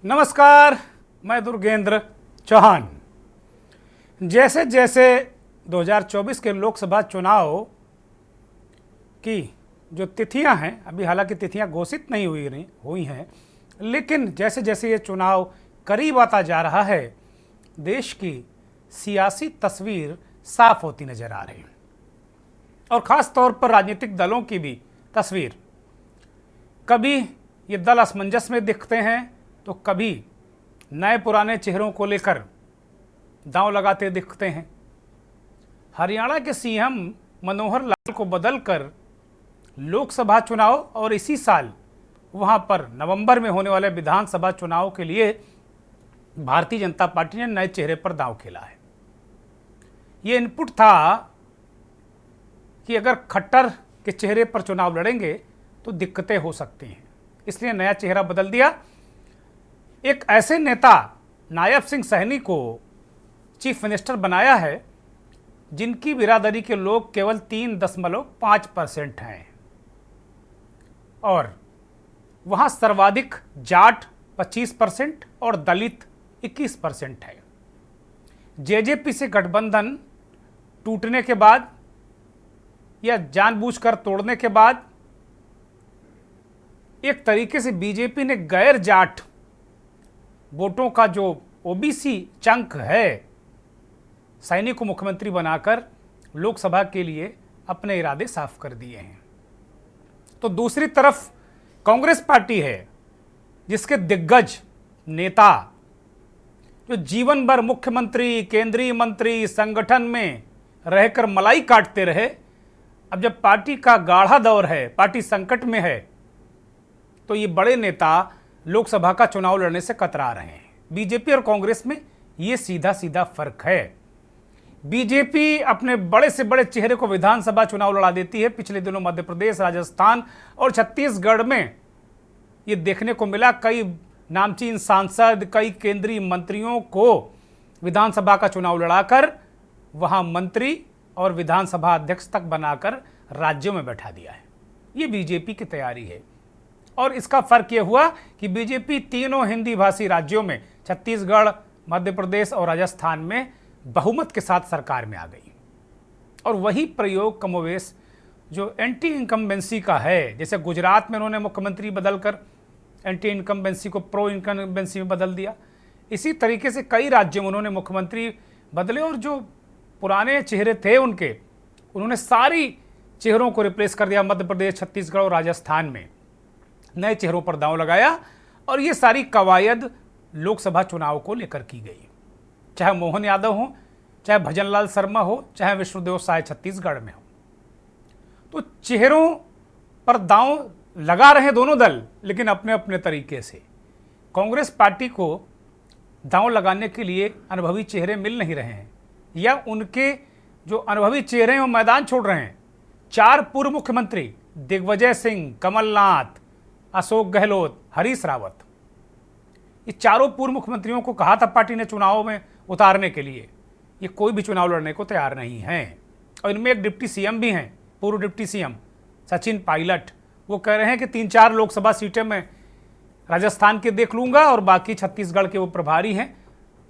नमस्कार, मैं दुर्गेंद्र चौहान। जैसे जैसे 2024 के लोकसभा चुनाव की जो तिथियां हैं, अभी हालांकि तिथियां घोषित नहीं हुई हैं, लेकिन जैसे जैसे ये चुनाव करीब आता जा रहा है, देश की सियासी तस्वीर साफ होती नजर आ रही है और ख़ास तौर पर राजनीतिक दलों की भी तस्वीर। कभी ये दल असमंजस में दिखते हैं तो कभी नए पुराने चेहरों को लेकर दांव लगाते दिखते हैं। हरियाणा के सीएम मनोहर लाल को बदलकर लोकसभा चुनाव और इसी साल वहां पर नवंबर में होने वाले विधानसभा चुनाव के लिए भारतीय जनता पार्टी ने नए चेहरे पर दांव खेला है। ये इनपुट था कि अगर खट्टर के चेहरे पर चुनाव लड़ेंगे तो दिक्कतें हो सकती हैं, इसलिए नया चेहरा बदल दिया। एक ऐसे नेता नायब सिंह सैनी को चीफ मिनिस्टर बनाया है जिनकी बिरादरी के लोग केवल 3.5% हैं और वहां सर्वाधिक जाट 25% और दलित 21% है। जेजेपी से गठबंधन टूटने के बाद या जानबूझकर तोड़ने के बाद एक तरीके से बीजेपी ने गैर जाट वोटों का जो ओबीसी चंक है, सैनी को मुख्यमंत्री बनाकर लोकसभा के लिए अपने इरादे साफ कर दिए हैं। तो दूसरी तरफ कांग्रेस पार्टी है जिसके दिग्गज नेता जो जीवन भर मुख्यमंत्री, केंद्रीय मंत्री, संगठन में रहकर मलाई काटते रहे, अब जब पार्टी का गाढ़ा दौर है, पार्टी संकट में है, तो ये बड़े नेता लोकसभा का चुनाव लड़ने से कतरा रहे हैं। बीजेपी और कांग्रेस में ये सीधा सीधा फर्क है। बीजेपी अपने बड़े से बड़े चेहरे को विधानसभा चुनाव लड़ा देती है। पिछले दिनों मध्य प्रदेश, राजस्थान और छत्तीसगढ़ में ये देखने को मिला। कई नामचीन सांसद, कई केंद्रीय मंत्रियों को विधानसभा का चुनाव लड़ाकर वहां मंत्री और विधानसभा अध्यक्ष तक बनाकर राज्यों में बैठा दिया है। ये बीजेपी की तैयारी है और इसका फर्क यह हुआ कि बीजेपी तीनों हिंदी भाषी राज्यों में, छत्तीसगढ़, मध्य प्रदेश और राजस्थान में बहुमत के साथ सरकार में आ गई। और वही प्रयोग कमोवेश जो एंटी इनकम्बेंसी का है, जैसे गुजरात में उन्होंने मुख्यमंत्री बदलकर एंटी इनकम्बेंसी को प्रो इनकम्बेंसी में बदल दिया, इसी तरीके से कई राज्यों में उन्होंने मुख्यमंत्री बदले और जो पुराने चेहरे थे उन्होंने सारी चेहरों को रिप्लेस कर दिया। मध्य प्रदेश, छत्तीसगढ़ और राजस्थान में नए चेहरों पर दांव लगाया और ये सारी कवायद लोकसभा चुनाव को लेकर की गई। चाहे मोहन यादव हो, चाहे भजनलाल शर्मा हो, चाहे विष्णुदेव साय छत्तीसगढ़ में हो, तो चेहरों पर दांव लगा रहे दोनों दल, लेकिन अपने अपने तरीके से। कांग्रेस पार्टी को दांव लगाने के लिए अनुभवी चेहरे मिल नहीं रहे हैं या उनके जो अनुभवी चेहरे हैं वो मैदान छोड़ रहे हैं। 4 पूर्व मुख्यमंत्री दिग्विजय सिंह, कमलनाथ, अशोक गहलोत, हरीश रावत, ये चारों पूर्व मुख्यमंत्रियों को कहा था पार्टी ने चुनाव में उतारने के लिए, ये कोई भी चुनाव लड़ने को तैयार नहीं हैं। और इनमें एक डिप्टी सीएम भी हैं, पूर्व डिप्टी सीएम सचिन पायलट। वो कह रहे हैं कि 3-4 लोकसभा सीटें मैं राजस्थान के देख लूंगा और बाकी छत्तीसगढ़ के वो प्रभारी हैं,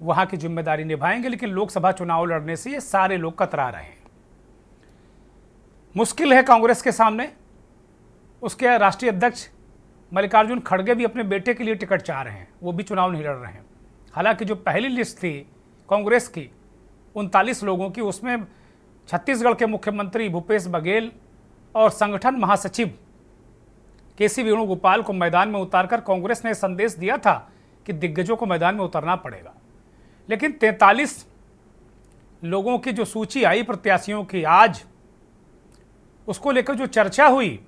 वहां की जिम्मेदारी निभाएंगे, लेकिन लोकसभा चुनाव लड़ने से ये सारे लोग कतरा रहे हैं। मुश्किल है कांग्रेस के सामने। उसके राष्ट्रीय अध्यक्ष मल्लिकार्जुन खड़गे भी अपने बेटे के लिए टिकट चाह रहे हैं, वो भी चुनाव नहीं लड़ रहे हैं। हालांकि जो पहली लिस्ट थी कांग्रेस की 39 लोगों की, उसमें छत्तीसगढ़ के मुख्यमंत्री भूपेश बघेल और संगठन महासचिव केसी वेणुगोपाल को मैदान में उतारकर कांग्रेस ने संदेश दिया था कि दिग्गजों को मैदान में उतरना पड़ेगा। लेकिन 43 लोगों की जो सूची आई प्रत्याशियों की, आज उसको लेकर जो चर्चा हुई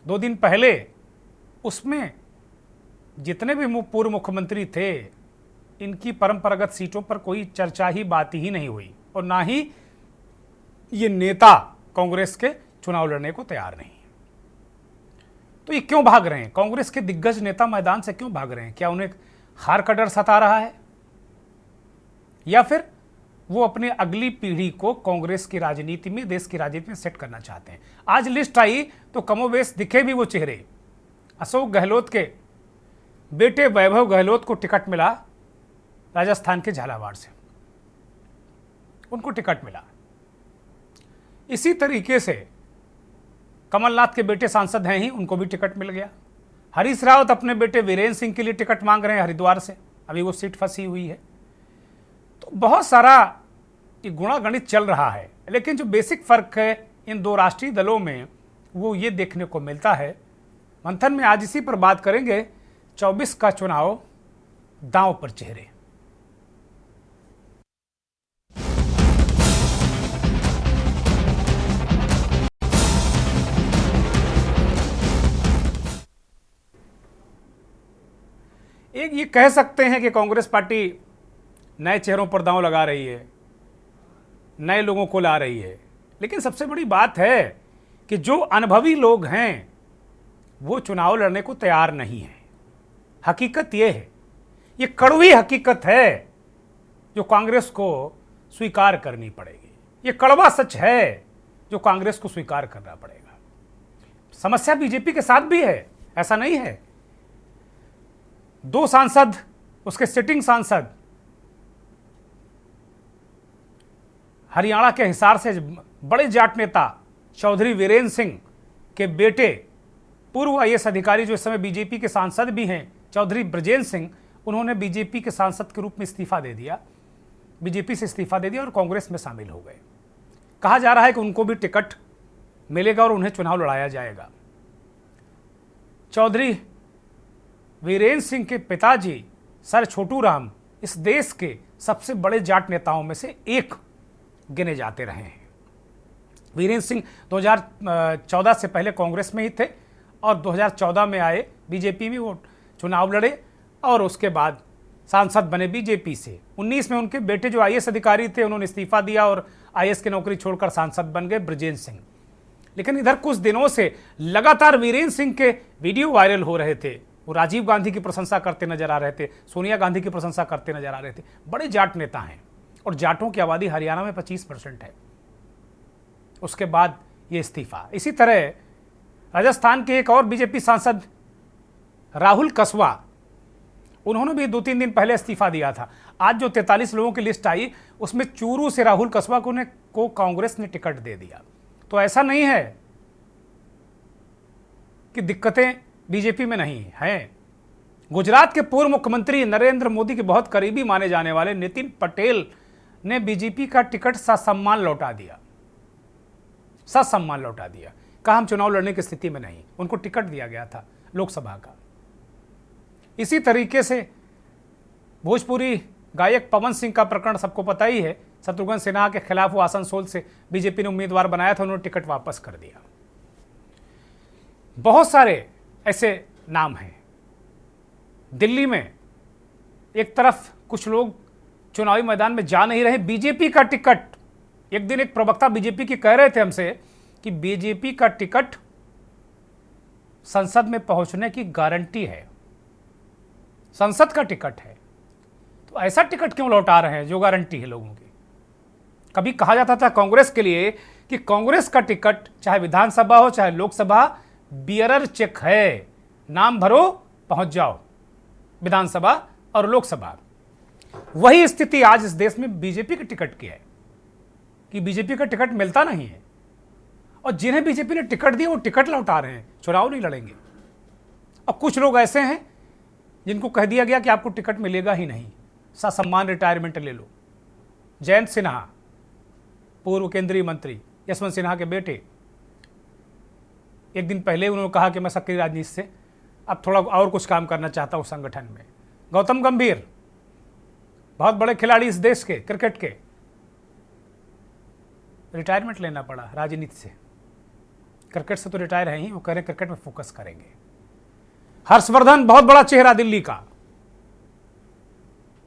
2 दिन पहले, उसमें जितने भी पूर्व मुख्यमंत्री थे, इनकी परंपरागत सीटों पर कोई चर्चा ही, बात ही नहीं हुई और ना ही ये नेता कांग्रेस के चुनाव लड़ने को तैयार नहीं। तो ये क्यों भाग रहे हैं? कांग्रेस के दिग्गज नेता मैदान से क्यों भाग रहे हैं? क्या उन्हें हार का डर सता रहा है या फिर वो अपने अगली पीढ़ी को कांग्रेस की राजनीति में, देश की राजनीति में सेट करना चाहते हैं? आज लिस्ट आई तो कमोवेश दिखे भी वो चेहरे। अशोक गहलोत के बेटे वैभव गहलोत को टिकट मिला राजस्थान के झालावाड़ से, उनको टिकट मिला। इसी तरीके से कमलनाथ के बेटे सांसद हैं ही, उनको भी टिकट मिल गया। हरीश रावत अपने बेटे वीरेंद्र सिंह के लिए टिकट मांग रहे हैं हरिद्वार से, अभी वो सीट फंसी हुई है। तो बहुत सारा ये गुणागणित चल रहा है, लेकिन जो बेसिक फर्क है इन दो राष्ट्रीय दलों में वो ये देखने को मिलता है। मंथन में आज इसी पर बात करेंगे। 24 का चुनाव दांव पर चेहरे। एक ये कह सकते हैं कि कांग्रेस पार्टी नए चेहरों पर दांव लगा रही है, नए लोगों को ला रही है, लेकिन सबसे बड़ी बात है कि जो अनुभवी लोग हैं वो चुनाव लड़ने को तैयार नहीं है। हकीकत ये है, ये कड़वी हकीकत है जो कांग्रेस को स्वीकार करनी पड़ेगी। ये कड़वा सच है जो कांग्रेस को स्वीकार करना पड़ेगा। समस्या बीजेपी के साथ भी है, ऐसा नहीं है। 2 सांसद, उसके सिटिंग सांसद हरियाणा के हिसार से बड़े जाट नेता चौधरी वीरेंद्र सिंह के बेटे पूर्व आईएएस अधिकारी जो इस समय बीजेपी के सांसद भी हैं, चौधरी ब्रजेंद्र सिंह, उन्होंने बीजेपी के सांसद के रूप में इस्तीफा दे दिया, बीजेपी से इस्तीफा दे दिया और कांग्रेस में शामिल हो गए। कहा जा रहा है कि उनको भी टिकट मिलेगा और उन्हें चुनाव लड़ाया जाएगा। चौधरी वीरेंद्र सिंह के पिताजी सर छोटू राम इस देश के सबसे बड़े जाट नेताओं में से एक गिने जाते रहे हैं। वीरेंद्र सिंह 2014 से पहले कांग्रेस में ही थे और 2014 में आए बीजेपी में, वो चुनाव लड़े और उसके बाद सांसद बने बीजेपी से। 19 में उनके बेटे जो आईएएस अधिकारी थे उन्होंने इस्तीफा दिया और आईएएस की नौकरी छोड़कर सांसद बन गए ब्रजेंद्र सिंह। लेकिन इधर कुछ दिनों से लगातार वीरेंद्र सिंह के वीडियो वायरल हो रहे थे। वो राजीव गांधी की प्रशंसा करते नजर आ रहे थे, सोनिया गांधी की प्रशंसा करते नजर आ रहे थे। बड़े जाट नेता हैं और जाटों की आबादी हरियाणा में 25% है। उसके बाद ये इस्तीफा। इसी तरह राजस्थान के एक और बीजेपी सांसद राहुल कसवा, उन्होंने भी 2-3 दिन पहले इस्तीफा दिया था। आज जो 43 लोगों की लिस्ट आई उसमें चूरू से राहुल कसवा को कांग्रेस ने टिकट दे दिया। तो ऐसा नहीं है कि दिक्कतें बीजेपी में नहीं हैं। गुजरात के पूर्व मुख्यमंत्री नरेंद्र मोदी के बहुत करीबी माने जाने वाले नितिन पटेल ने बीजेपी का टिकट ससम्मान लौटा दिया, ससम्मान लौटा दिया। कहा हम चुनाव लड़ने की स्थिति में नहीं, उनको टिकट दिया गया था लोकसभा का। इसी तरीके से भोजपुरी गायक पवन सिंह का प्रकरण सबको पता ही है। शत्रुघ्न सिन्हा के खिलाफ वो आसनसोल से बीजेपी ने उम्मीदवार बनाया था, उन्होंने टिकट वापस कर दिया। बहुत सारे ऐसे नाम हैं। दिल्ली में एक तरफ कुछ लोग चुनावी मैदान में जा नहीं रहे, बीजेपी का टिकट, एक दिन एक प्रवक्ता बीजेपी की कह रहे थे हमसे कि बीजेपी का टिकट संसद में पहुंचने की गारंटी है, संसद का टिकट है। तो ऐसा टिकट क्यों लौटा रहे हैं जो गारंटी है लोगों की? कभी कहा जाता था कांग्रेस के लिए कि कांग्रेस का टिकट चाहे विधानसभा हो चाहे लोकसभा बियरर चेक है, नाम भरो पहुंच जाओ विधानसभा और लोकसभा। वही स्थिति आज इस देश में बीजेपी के टिकट की है कि बीजेपी का टिकट मिलता नहीं है और जिन्हें बीजेपी ने टिकट दिया वो टिकट लौटा रहे हैं, चुनाव नहीं लड़ेंगे। अब कुछ लोग ऐसे हैं जिनको कह दिया गया कि आपको टिकट मिलेगा ही नहीं, ससम्मान रिटायरमेंट ले लो। जयंत सिन्हा, पूर्व केंद्रीय मंत्री यशवंत सिन्हा के बेटे, एक दिन पहले उन्होंने कहा कि मैं सक्रिय राजनीति से अब थोड़ा और कुछ काम करना चाहता हूं संगठन में। गौतम गंभीर, बहुत बड़े खिलाड़ी इस देश के क्रिकेट के, रिटायरमेंट लेना पड़ा राजनीति से। क्रिकेट से तो रिटायर है ही, वो कह रहे क्रिकेट में फोकस करेंगे। हर्षवर्धन, बहुत बड़ा चेहरा दिल्ली का,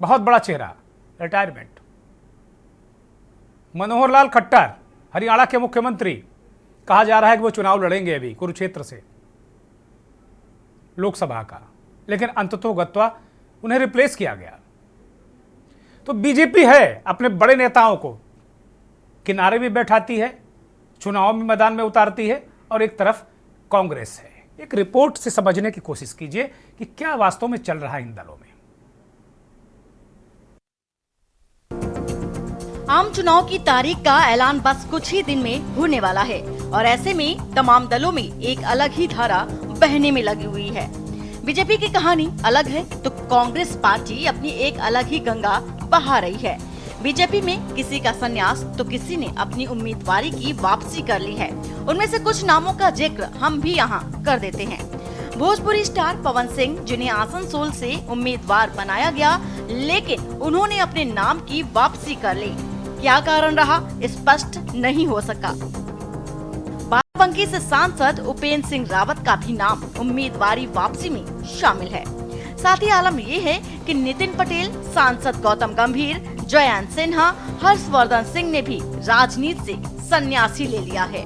बहुत बड़ा चेहरा, रिटायरमेंट। मनोहर लाल खट्टर, हरियाणा के मुख्यमंत्री, कहा जा रहा है कि वो चुनाव लड़ेंगे अभी कुरुक्षेत्र से लोकसभा का, लेकिन अंततोगत्वा उन्हें रिप्लेस किया गया। तो बीजेपी है अपने बड़े नेताओं को किनारे भी बैठाती है, चुनाव में मैदान में उतारती है, और एक तरफ कांग्रेस है एक रिपोर्ट से समझने की कोशिश कीजिए कि क्या वास्तव में चल रहा है इन दलों में। आम चुनाव की तारीख का ऐलान बस कुछ ही दिन में होने वाला है और ऐसे में तमाम दलों में एक अलग ही धारा बहने में लगी हुई है। बीजेपी की कहानी अलग है तो कांग्रेस पार्टी अपनी एक अलग ही गंगा बहा रही है। बीजेपी में किसी का संन्यास तो किसी ने अपनी उम्मीदवारी की वापसी कर ली है। उनमें से कुछ नामों का जिक्र हम भी यहाँ कर देते हैं। भोजपुरी स्टार पवन सिंह, जिन्हें आसनसोल से उम्मीदवार बनाया गया, लेकिन उन्होंने अपने नाम की वापसी कर ली। क्या कारण रहा स्पष्ट नहीं हो सका। बाराबंकी से सांसद उपेंद्र सिंह रावत का भी नाम उम्मीदवारी वापसी में शामिल है। साथ ही आलम ये है कि नितिन पटेल, सांसद गौतम गंभीर, जयंत सिन्हा, हर्षवर्धन सिंह ने भी राजनीति से संन्यास ही ले लिया है।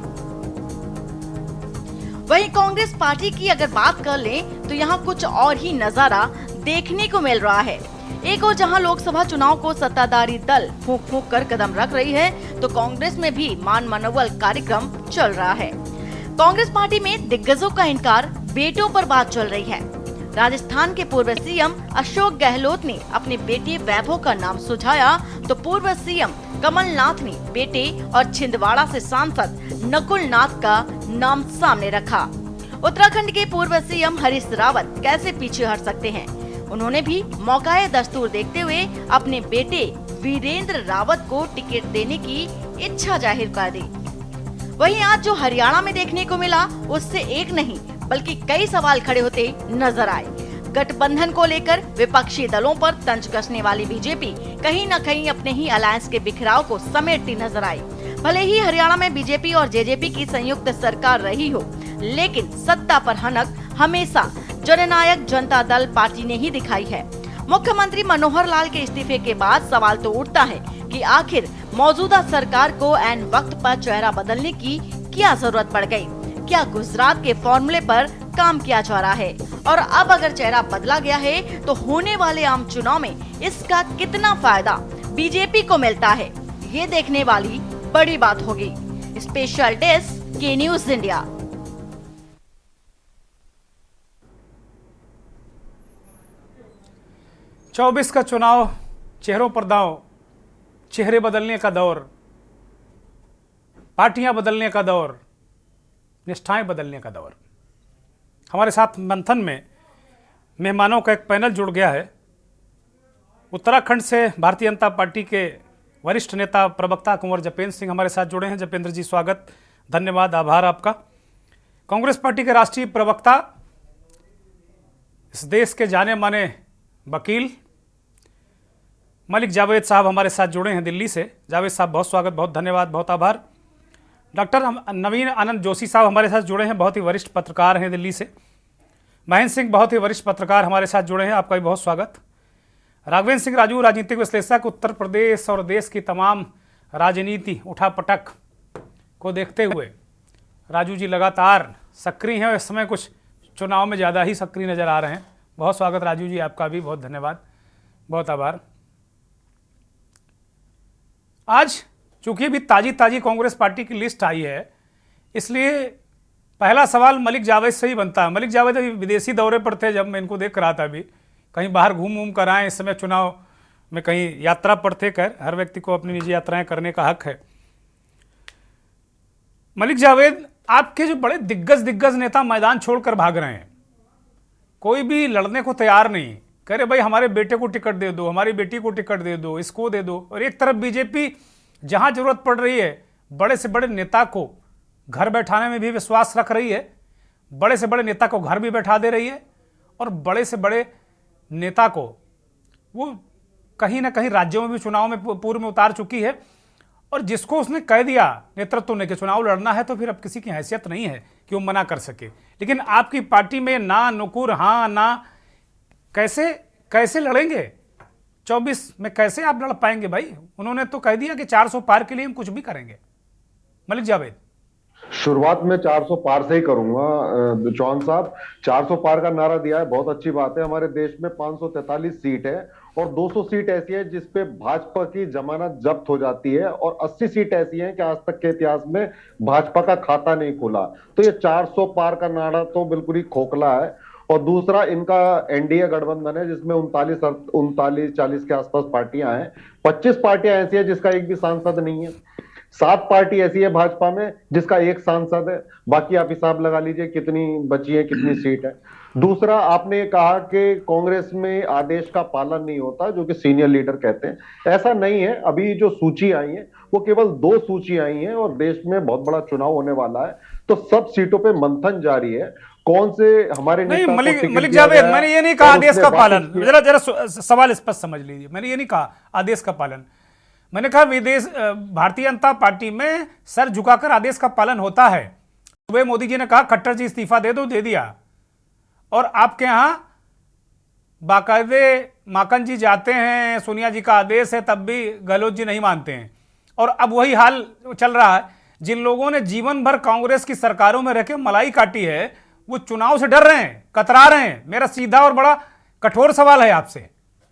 वहीं कांग्रेस पार्टी की अगर बात कर लें तो यहाँ कुछ और ही नजारा देखने को मिल रहा है। एक और जहां लोकसभा चुनाव को सत्ताधारी दल फूंक फूंक कर कदम रख रही है तो कांग्रेस में भी मान मनोबल कार्यक्रम चल रहा है। कांग्रेस पार्टी में दिग्गजों का इनकार, बेटों पर बात चल रही है। राजस्थान के पूर्व सीएम अशोक गहलोत ने अपने बेटे वैभव का नाम सुझाया तो पूर्व सीएम कमलनाथ ने बेटे और छिंदवाड़ा से सांसद नकुल नाथ का नाम सामने रखा। उत्तराखंड के पूर्व सीएम हरीश रावत कैसे पीछे हट सकते हैं। उन्होंने भी मौकाए दस्तूर देखते हुए अपने बेटे वीरेंद्र रावत को टिकट देने की इच्छा जाहिर कर दी। वहीं आज जो हरियाणा में देखने को मिला उससे एक नहीं बल्कि कई सवाल खड़े होते नजर आए। गठबंधन को लेकर विपक्षी दलों पर तंज कसने वाली बीजेपी कहीं न कहीं अपने ही अलायंस के बिखराव को समेटती नजर आई। भले ही हरियाणा में बीजेपी और जेजेपी की संयुक्त सरकार रही हो, लेकिन सत्ता पर हनक हमेशा जननायक जनता दल पार्टी ने ही दिखाई है। मुख्यमंत्री मनोहर लाल के इस्तीफे के बाद सवाल तो उठता है कि आखिर मौजूदा सरकार को ऐन वक्त पर चेहरा बदलने की क्या जरूरत पड़ गई। क्या गुजरात के फॉर्मूले पर काम किया जा रहा है और अब अगर चेहरा बदला गया है तो होने वाले आम चुनाव में इसका कितना फायदा बीजेपी को मिलता है, ये देखने वाली बड़ी बात होगी। स्पेशल डेस्क के न्यूज इंडिया। चौबीस का चुनाव, चेहरों पर दांव, चेहरे बदलने का दौर, पार्टियां बदलने का दौर, निष्ठाएं बदलने का दौर। हमारे साथ मंथन में मेहमानों का एक पैनल जुड़ गया है। उत्तराखंड से भारतीय जनता पार्टी के वरिष्ठ नेता प्रवक्ता कुंवर जपेंद्र सिंह हमारे साथ जुड़े हैं। जपेंद्र जी, स्वागत, धन्यवाद, आभार आपका। कांग्रेस पार्टी के राष्ट्रीय प्रवक्ता, इस देश के जाने माने वकील मलिक जावेद साहब हमारे साथ जुड़े हैं दिल्ली से। जावेद साहब, बहुत स्वागत, बहुत धन्यवाद, बहुत आभार। डॉक्टर नवीन आनंद जोशी साहब हमारे साथ जुड़े हैं, बहुत ही वरिष्ठ पत्रकार हैं दिल्ली से। महेंद्र सिंह, बहुत ही वरिष्ठ पत्रकार हमारे साथ जुड़े हैं, आपका भी बहुत स्वागत। राघवेंद्र सिंह राजू, राजनीतिक विश्लेषक, उत्तर प्रदेश और देश की तमाम राजनीति उठापटक को देखते हुए राजू जी लगातार सक्रिय हैं और इस समय कुछ चुनाव में ज़्यादा ही सक्रिय नज़र आ रहे हैं। बहुत स्वागत राजू जी, आपका भी बहुत धन्यवाद, बहुत आभार। आज चूंकि भी ताजी कांग्रेस पार्टी की लिस्ट आई है, इसलिए पहला सवाल मलिक जावेद से ही बनता है। मलिक जावेद अभी विदेशी दौरे पर थे, जब मैं इनको देख रहा था, अभी कहीं बाहर घूम कर आए, इस समय चुनाव में कहीं यात्रा पर थे। खैर, हर व्यक्ति को अपनी निजी यात्राएं करने का हक है। मलिक जावेद, आपके जो बड़े दिग्गज नेता मैदान छोड़कर भाग रहे हैं, कोई भी लड़ने को तैयार नहीं, कह रहे भाई हमारे बेटे को टिकट दे दो, हमारी बेटी को टिकट दे दो, इसको दे दो। और एक तरफ बीजेपी जहां जरूरत पड़ रही है बड़े से बड़े नेता को घर बैठाने में भी विश्वास रख रही है, बड़े से बड़े नेता को घर भी बैठा दे रही है और बड़े से बड़े नेता को वो कहीं ना कहीं राज्यों में भी चुनाव में पूर्व में उतार चुकी है। और जिसको उसने कह दिया नेतृत्व ने कि चुनाव लड़ना है, तो फिर अब किसी की हैसियत नहीं है कि वो मना कर सके। लेकिन आपकी पार्टी में ना नुकुर, हाँ ना, कैसे लड़ेंगे 24 में, कैसे आप लड़ पाएंगे भाई? उन्होंने तो कह दिया कि 400 पार के लिए हम कुछ भी करेंगे। मलिक जावेद, शुरुआत में 400 पार से ही करूंगा। चौहान साहब, 400 पार का नारा दिया है, बहुत अच्छी बात है। हमारे देश में 543 सीट है और 200 सीट ऐसी है जिसपे भाजपा की जमानत जब्त हो जाती है और 80 सीट ऐसी है कि आज तक के इतिहास में भाजपा का खाता नहीं खुला। तो ये 400 पार का नारा तो बिल्कुल ही खोखला है। और दूसरा, इनका एनडीए गठबंधन है जिसमें 39 के आसपास पार्टियां हैं। 25 पार्टियां ऐसी है जिसका एक भी सांसद नहीं है। 7 पार्टी ऐसी है भाजपा में जिसका एक सांसद है। बाकी आप हिसाब लगा लीजिए कितनी बची है, कितनी सीट है। दूसरा, आपने कहा कि कांग्रेस में आदेश का पालन नहीं होता, जो कि सीनियर लीडर कहते हैं। ऐसा नहीं है। अभी जो सूची आई है वो केवल 2 सूची आई है और देश में बहुत बड़ा चुनाव होने वाला है, तो सब सीटों पे मंथन जारी है। कौन से हमारे नहीं, नेता को मलिक टिकट मलिक दिया जावेद, गया मैंने ये नहीं कहा और आदेश उसने का वापस पालन, किया। जरा जरा सवाल स्पष्ट समझ लीजिए। मैंने ये नहीं कहा आदेश का पालन, मैंने कहा भारतीय जनता पार्टी में सर झुकाकर आदेश का पालन होता है। सुबह मोदी जी ने कहा खट्टर जी इस्तीफा दे दो, दे दिया। और आपके यहां बाकायदे माकन जी जाते हैं, सोनिया जी का आदेश है, तब भी गहलोत जी नहीं मानते हैं। और अब वही हाल चल रहा है। जिन लोगों ने जीवन भर कांग्रेस की सरकारों में रहकर मलाई काटी है, वो चुनाव से डर रहे हैं, कतरा रहे हैं। मेरा सीधा और बड़ा कठोर सवाल है आपसे।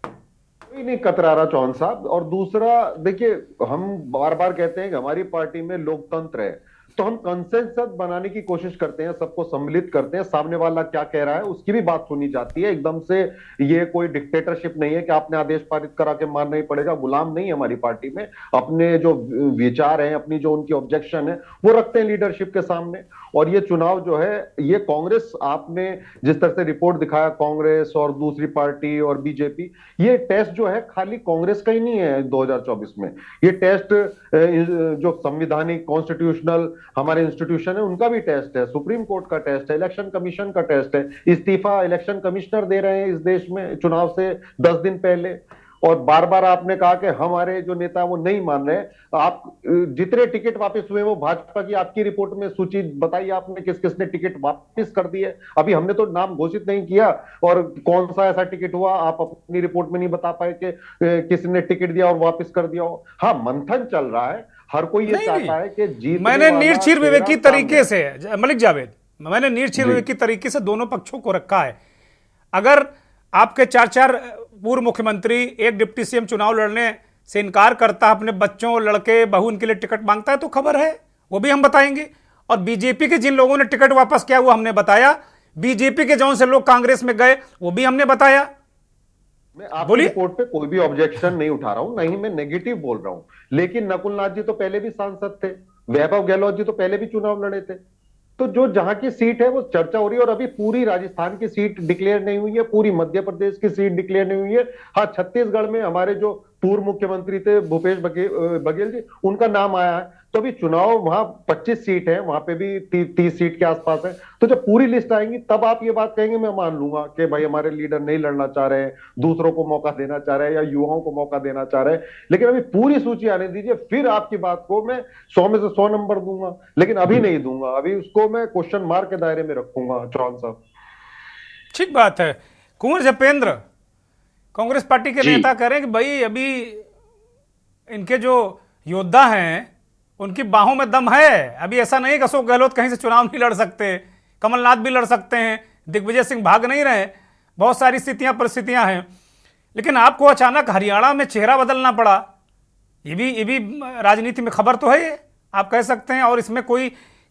कोई नहीं कतरा रहा चौहान साहब। और दूसरा, देखिए, हम बार बार कहते हैं कि हमारी पार्टी में लोकतंत्र है, तो हम कंसेंसस बनाने की कोशिश करते हैं, सबको सम्मिलित करते हैं। सामने वाला क्या कह रहा है उसकी भी बात सुनी जाती है। एकदम से ये कोई डिक्टेटरशिप नहीं है कि आपने आदेश पारित करा के मानना ही पड़ेगा। गुलाम नहीं है हमारी पार्टी में। अपने जो विचार हैं, अपनी जो उनकी ऑब्जेक्शन है, वो रखते हैं लीडरशिप के सामने। और ये चुनाव जो है, ये कांग्रेस, आपने जिस तरह से रिपोर्ट दिखाया, कांग्रेस और दूसरी पार्टी और बीजेपी, ये टेस्ट जो है खाली कांग्रेस का ही नहीं है 2024 में। ये टेस्ट जो संविधानिक कॉन्स्टिट्यूशनल हमारे इंस्टीट्यूशन है उनका भी टेस्ट है, सुप्रीम कोर्ट का टेस्ट है, इलेक्शन कमीशन का टेस्ट है। इस्तीफा इलेक्शन कमिश्नर दे रहे हैं इस देश में चुनाव से 10 दिन पहले। और बार बार आपने कहा कि हमारे जो नेता वो नहीं मान रहे। आप जितने टिकट वापस हुए वो भाजपा की, आपकी रिपोर्ट में सूची बताइए आपने किस किसने टिकट वापस कर दिए। अभी हमने तो नाम घोषित नहीं किया, और कौन सा ऐसा टिकट हुआ आप अपनी रिपोर्ट में नहीं बता पाए कि किसने टिकट दिया और वापस कर दिया हो। हाँ, मंथन चल रहा है। हर कोई ये चाहता है कि जीतने मैंने वाला नीरछीर विवेकी चेहरा तरीके सामने। से, मलिक जावेद, मैंने नीरछीर विवेकी तरीके से दोनों पक्षों को रखा है। अगर आपके 4 पूर्व मुख्यमंत्री, एक डिप्टी सीएम चुनाव लड़ने से इनकार करता है, अपने बच्चों, लड़के, बहू इनके लिए टिकट मांगता है, तो खबर है, वो भी हम बताएंगे। और बीजेपी के जिन लोगों ने टिकट वापस किया वो हमने बताया। बीजेपी के जौन से लोग कांग्रेस में गए वो भी हमने बताया। मैं आपकी रिपोर्ट पे कोई भी ऑब्जेक्शन नहीं उठा रहा हूं, नहीं मैं नेगेटिव बोल रहा हूं। लेकिन नकुलनाथ जी तो पहले भी सांसद थे, वैभव गहलोत जी तो पहले भी चुनाव लड़े थे। तो जो जहां की सीट है वो चर्चा हो रही है। और अभी पूरी राजस्थान की सीट डिक्लेयर नहीं हुई है, पूरी मध्य प्रदेश की सीट डिक्लेयर नहीं हुई है। हाँ, छत्तीसगढ़ में हमारे जो पूर्व मुख्यमंत्री थे भूपेश बघेल जी, उनका नाम आया है। तो अभी चुनाव वहां 25 सीट है, वहां पे भी 30 सीट के आसपास है। तो जब पूरी लिस्ट आएंगी तब आप ये बात कहेंगे, मैं मान लूंगा कि भाई हमारे लीडर नहीं लड़ना चाह रहे हैं, दूसरों को मौका देना चाह रहे हैं या युवाओं को मौका देना चाह रहे हैं। लेकिन अभी पूरी सूची आने दीजिए, फिर आपकी बात को मैं 100 में से 100 नंबर दूंगा। लेकिन अभी नहीं दूंगा, अभी उसको मैं क्वेश्चन मार्क के दायरे में रखूंगा चौहान साहब। ठीक बात है। कुंवर जपेंद्र, कांग्रेस पार्टी के नेता कह रहे हैं कि भाई अभी इनके जो योद्धा हैं उनकी बाहों में दम है। अभी ऐसा नहीं कि अशोक गहलोत कहीं से चुनाव नहीं लड़ सकते, कमलनाथ भी लड़ सकते हैं, दिग्विजय सिंह भाग नहीं रहे। बहुत सारी परिस्थितियां हैं। लेकिन आपको अचानक हरियाणा में चेहरा बदलना पड़ा, ये भी राजनीति में खबर तो है ये, आप कह सकते हैं। और इसमें कोई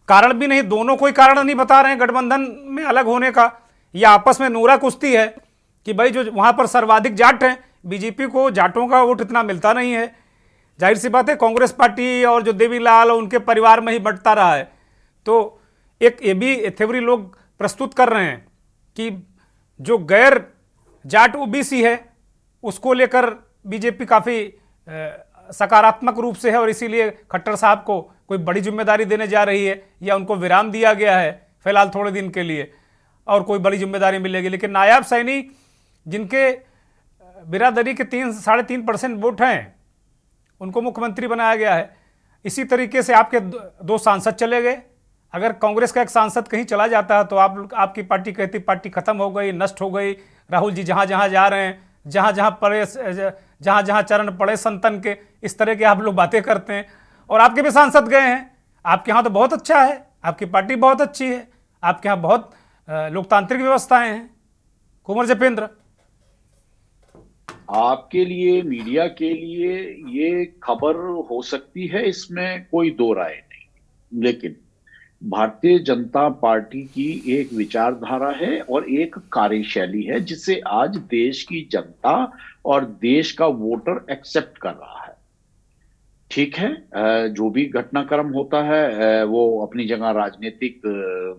कारण भी नहीं, दोनों कोई कारण नहीं बता रहे हैं गठबंधन में अलग होने का। यह आपस में नूरा कुश्ती है कि भाई जो वहां पर सर्वाधिक जाट हैं, बीजेपी को जाटों का वोट इतना मिलता नहीं है। जाहिर सी बात है कांग्रेस पार्टी और जो देवीलाल और उनके परिवार में ही बंटता रहा है। तो एक ये भी थ्योरी लोग प्रस्तुत कर रहे हैं कि जो गैर जाट ओबीसी है उसको लेकर बीजेपी काफ़ी सकारात्मक रूप से है, और इसीलिए खट्टर साहब को कोई बड़ी जिम्मेदारी देने जा रही है, या उनको विराम दिया गया है फिलहाल थोड़े दिन के लिए, और कोई बड़ी जिम्मेदारी मिलेगी। लेकिन नायाब सैनी, जिनके बिरादरी के 3-3.5% वोट हैं, उनको मुख्यमंत्री बनाया गया है। इसी तरीके से आपके 2 सांसद चले गए। अगर कांग्रेस का एक सांसद कहीं चला जाता है तो आपकी पार्टी कहती पार्टी खत्म हो गई, नष्ट हो गई। राहुल जी जहां जहां जा रहे हैं, जहां जहां चरण पड़े संतन के, इस तरह के आप लोग बातें करते हैं। और आपके भी सांसद गए हैं, आपके यहाँ तो बहुत अच्छा है, आपकी पार्टी बहुत अच्छी है, आपके यहाँ बहुत लोकतांत्रिक व्यवस्थाएं हैं। कुंवर जपेंद्र, आपके लिए, मीडिया के लिए ये खबर हो सकती है, इसमें कोई दो राय नहीं, लेकिन भारतीय जनता पार्टी की एक विचारधारा है और एक कार्यशैली है जिसे आज देश की जनता और देश का वोटर एक्सेप्ट कर रहा है। ठीक है, जो भी घटनाक्रम होता है वो अपनी जगह राजनीतिक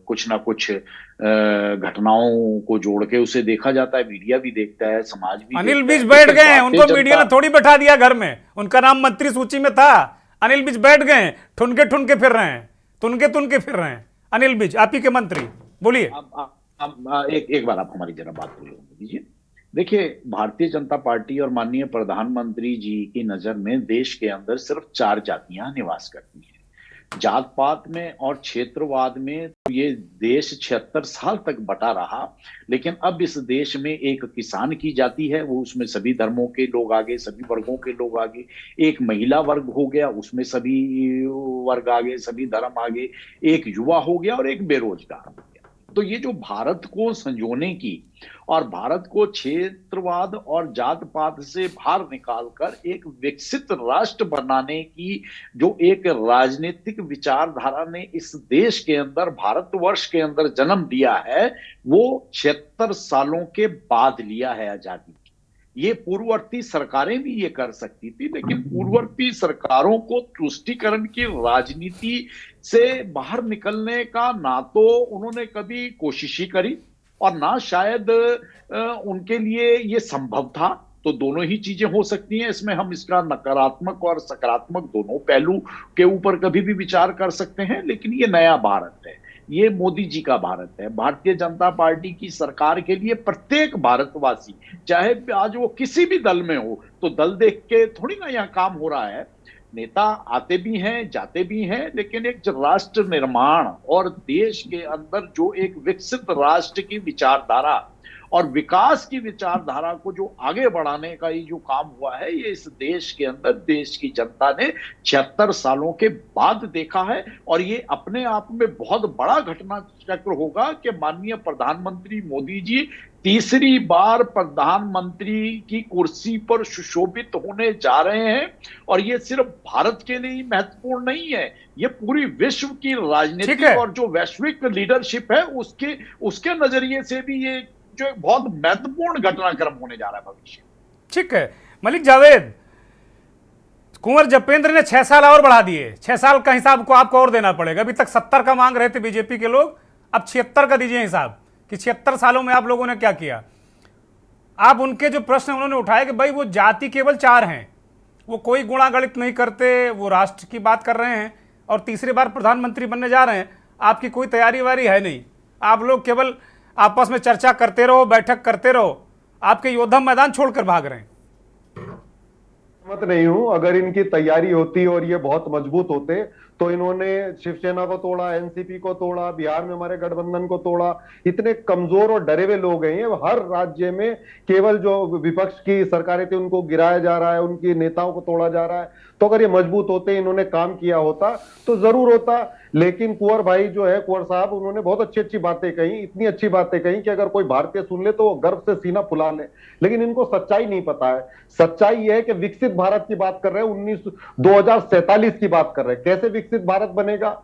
कुछ ना कुछ घटनाओं को जोड़ के उसे देखा जाता है, मीडिया भी देखता है, समाज भी अनिल देखता विज है। बैठ गए हैं, भारतीय उनको मीडिया ने जनता थोड़ी बैठा दिया घर में, उनका नाम मंत्री सूची में था। अनिल विज बैठ गए हैं, ठुनके ठुनके फिर रहे हैं, तुनके तुनके फिर रहे हैं। अनिल विज आप ही के मंत्री, बोलिए। अब एक बार आप हमारी जरा बात पूरी होने दीजिए। देखिए, भारतीय जनता पार्टी और माननीय प्रधानमंत्री जी की नजर में देश के अंदर सिर्फ 4 जातियां निवास करती हैं। जात पात में और क्षेत्रवाद में तो ये देश 76 साल तक बटा रहा, लेकिन अब इस देश में एक किसान की जाति है, वो उसमें सभी धर्मों के लोग आगे, सभी वर्गों के लोग आगे। एक महिला वर्ग हो गया, उसमें सभी वर्ग आगे, सभी धर्म आगे। एक युवा हो गया और एक बेरोजगार हो गया। तो ये जो भारत को संजोने की और भारत को क्षेत्रवाद और जात पात से बाहर निकालकर एक विकसित राष्ट्र बनाने की जो एक राजनीतिक विचारधारा ने इस देश के अंदर, भारतवर्ष के अंदर जन्म दिया है, वो 76 सालों के बाद लिया है आजादी। ये पूर्ववर्ती सरकारें भी ये कर सकती थी, लेकिन पूर्ववर्ती सरकारों को तुष्टीकरण की राजनीति से बाहर निकलने का ना तो उन्होंने कभी कोशिश ही करी और ना शायद उनके लिए ये संभव था। तो दोनों ही चीजें हो सकती हैं, इसमें हम इसका नकारात्मक और सकारात्मक दोनों पहलू के ऊपर कभी भी विचार कर सकते हैं। लेकिन ये नया भारत है, ये मोदी जी का भारत है। भारतीय जनता पार्टी की सरकार के लिए प्रत्येक भारतवासी, चाहे आज वो किसी भी दल में हो, तो दल देख के थोड़ी ना यहाँ काम हो रहा है। नेता आते भी हैं, जाते भी हैं, लेकिन एक राष्ट्र निर्माण और देश के अंदर जो एक विकसित राष्ट्र की विचारधारा और विकास की विचारधारा को जो आगे बढ़ाने का ये जो काम हुआ है, ये इस देश के अंदर देश की जनता ने 76 सालों के बाद देखा है। और ये अपने आप में बहुत बड़ा घटना चक्र होगा कि माननीय प्रधानमंत्री मोदी जी तीसरी बार प्रधानमंत्री की कुर्सी पर सुशोभित होने जा रहे हैं। और ये सिर्फ भारत के लिए महत्वपूर्ण नहीं है, ये पूरी विश्व की राजनीति और जो वैश्विक लीडरशिप है उसके नजरिए से भी ये जो बहुत महत्वपूर्ण घटनाक्रम होने जा रहा है भविष्य। ठीक है मलिक जावेद, कुंवर जपेंद्र ने 6 साल और बढ़ा दिए। 6 साल का हिसाब को आपको और देना पड़ेगा। अभी तक 70 का मांग रहे थे बीजेपी के लोग, अब 76 का दीजिए हिसाब कि 76 सालों में आप लोगों ने क्या किया। आप उनके जो प्रश्न उन्होंने उठाए कि भाई वो जाति केवल 4 हैं, वो कोई गुणागणित नहीं करते, वो राष्ट्र की बात कर रहे हैं और तीसरी बार प्रधानमंत्री बनने जा रहे हैं। आपकी कोई तैयारी वारी है नहीं, आप लोग केवल आपस में चर्चा करते रहो, बैठक करते रहो, आपके योद्धा मैदान छोड़कर भाग रहे हैं। मत नहीं हूं, अगर इनकी तैयारी होती और ये बहुत मजबूत होते तो इन्होंने शिवसेना को तोड़ा, एनसीपी को तोड़ा, बिहार में हमारे गठबंधन को तोड़ा। इतने कमजोर और डरे हुए लोग हैं, हर राज्य में केवल जो विपक्ष की सरकारें थी उनको गिराया जा रहा है, उनके नेताओं को तोड़ा जा रहा है। तो अगर ये मजबूत होते, इन्होंने काम किया होता तो जरूर होता। लेकिन कुंवर भाई जो है, कुंवर साहब, उन्होंने बहुत अच्छी अच्छी बातें कही, इतनी अच्छी बातें कही कि अगर कोई भारतीय सुन ले तो वो गर्व से सीना फुला ले। लेकिन इनको सच्चाई नहीं पता है। सच्चाई यह है कि विकसित भारत की बात कर रहे हैं, 2047 की बात कर रहे हैं। कैसे विकसित भारत बनेगा?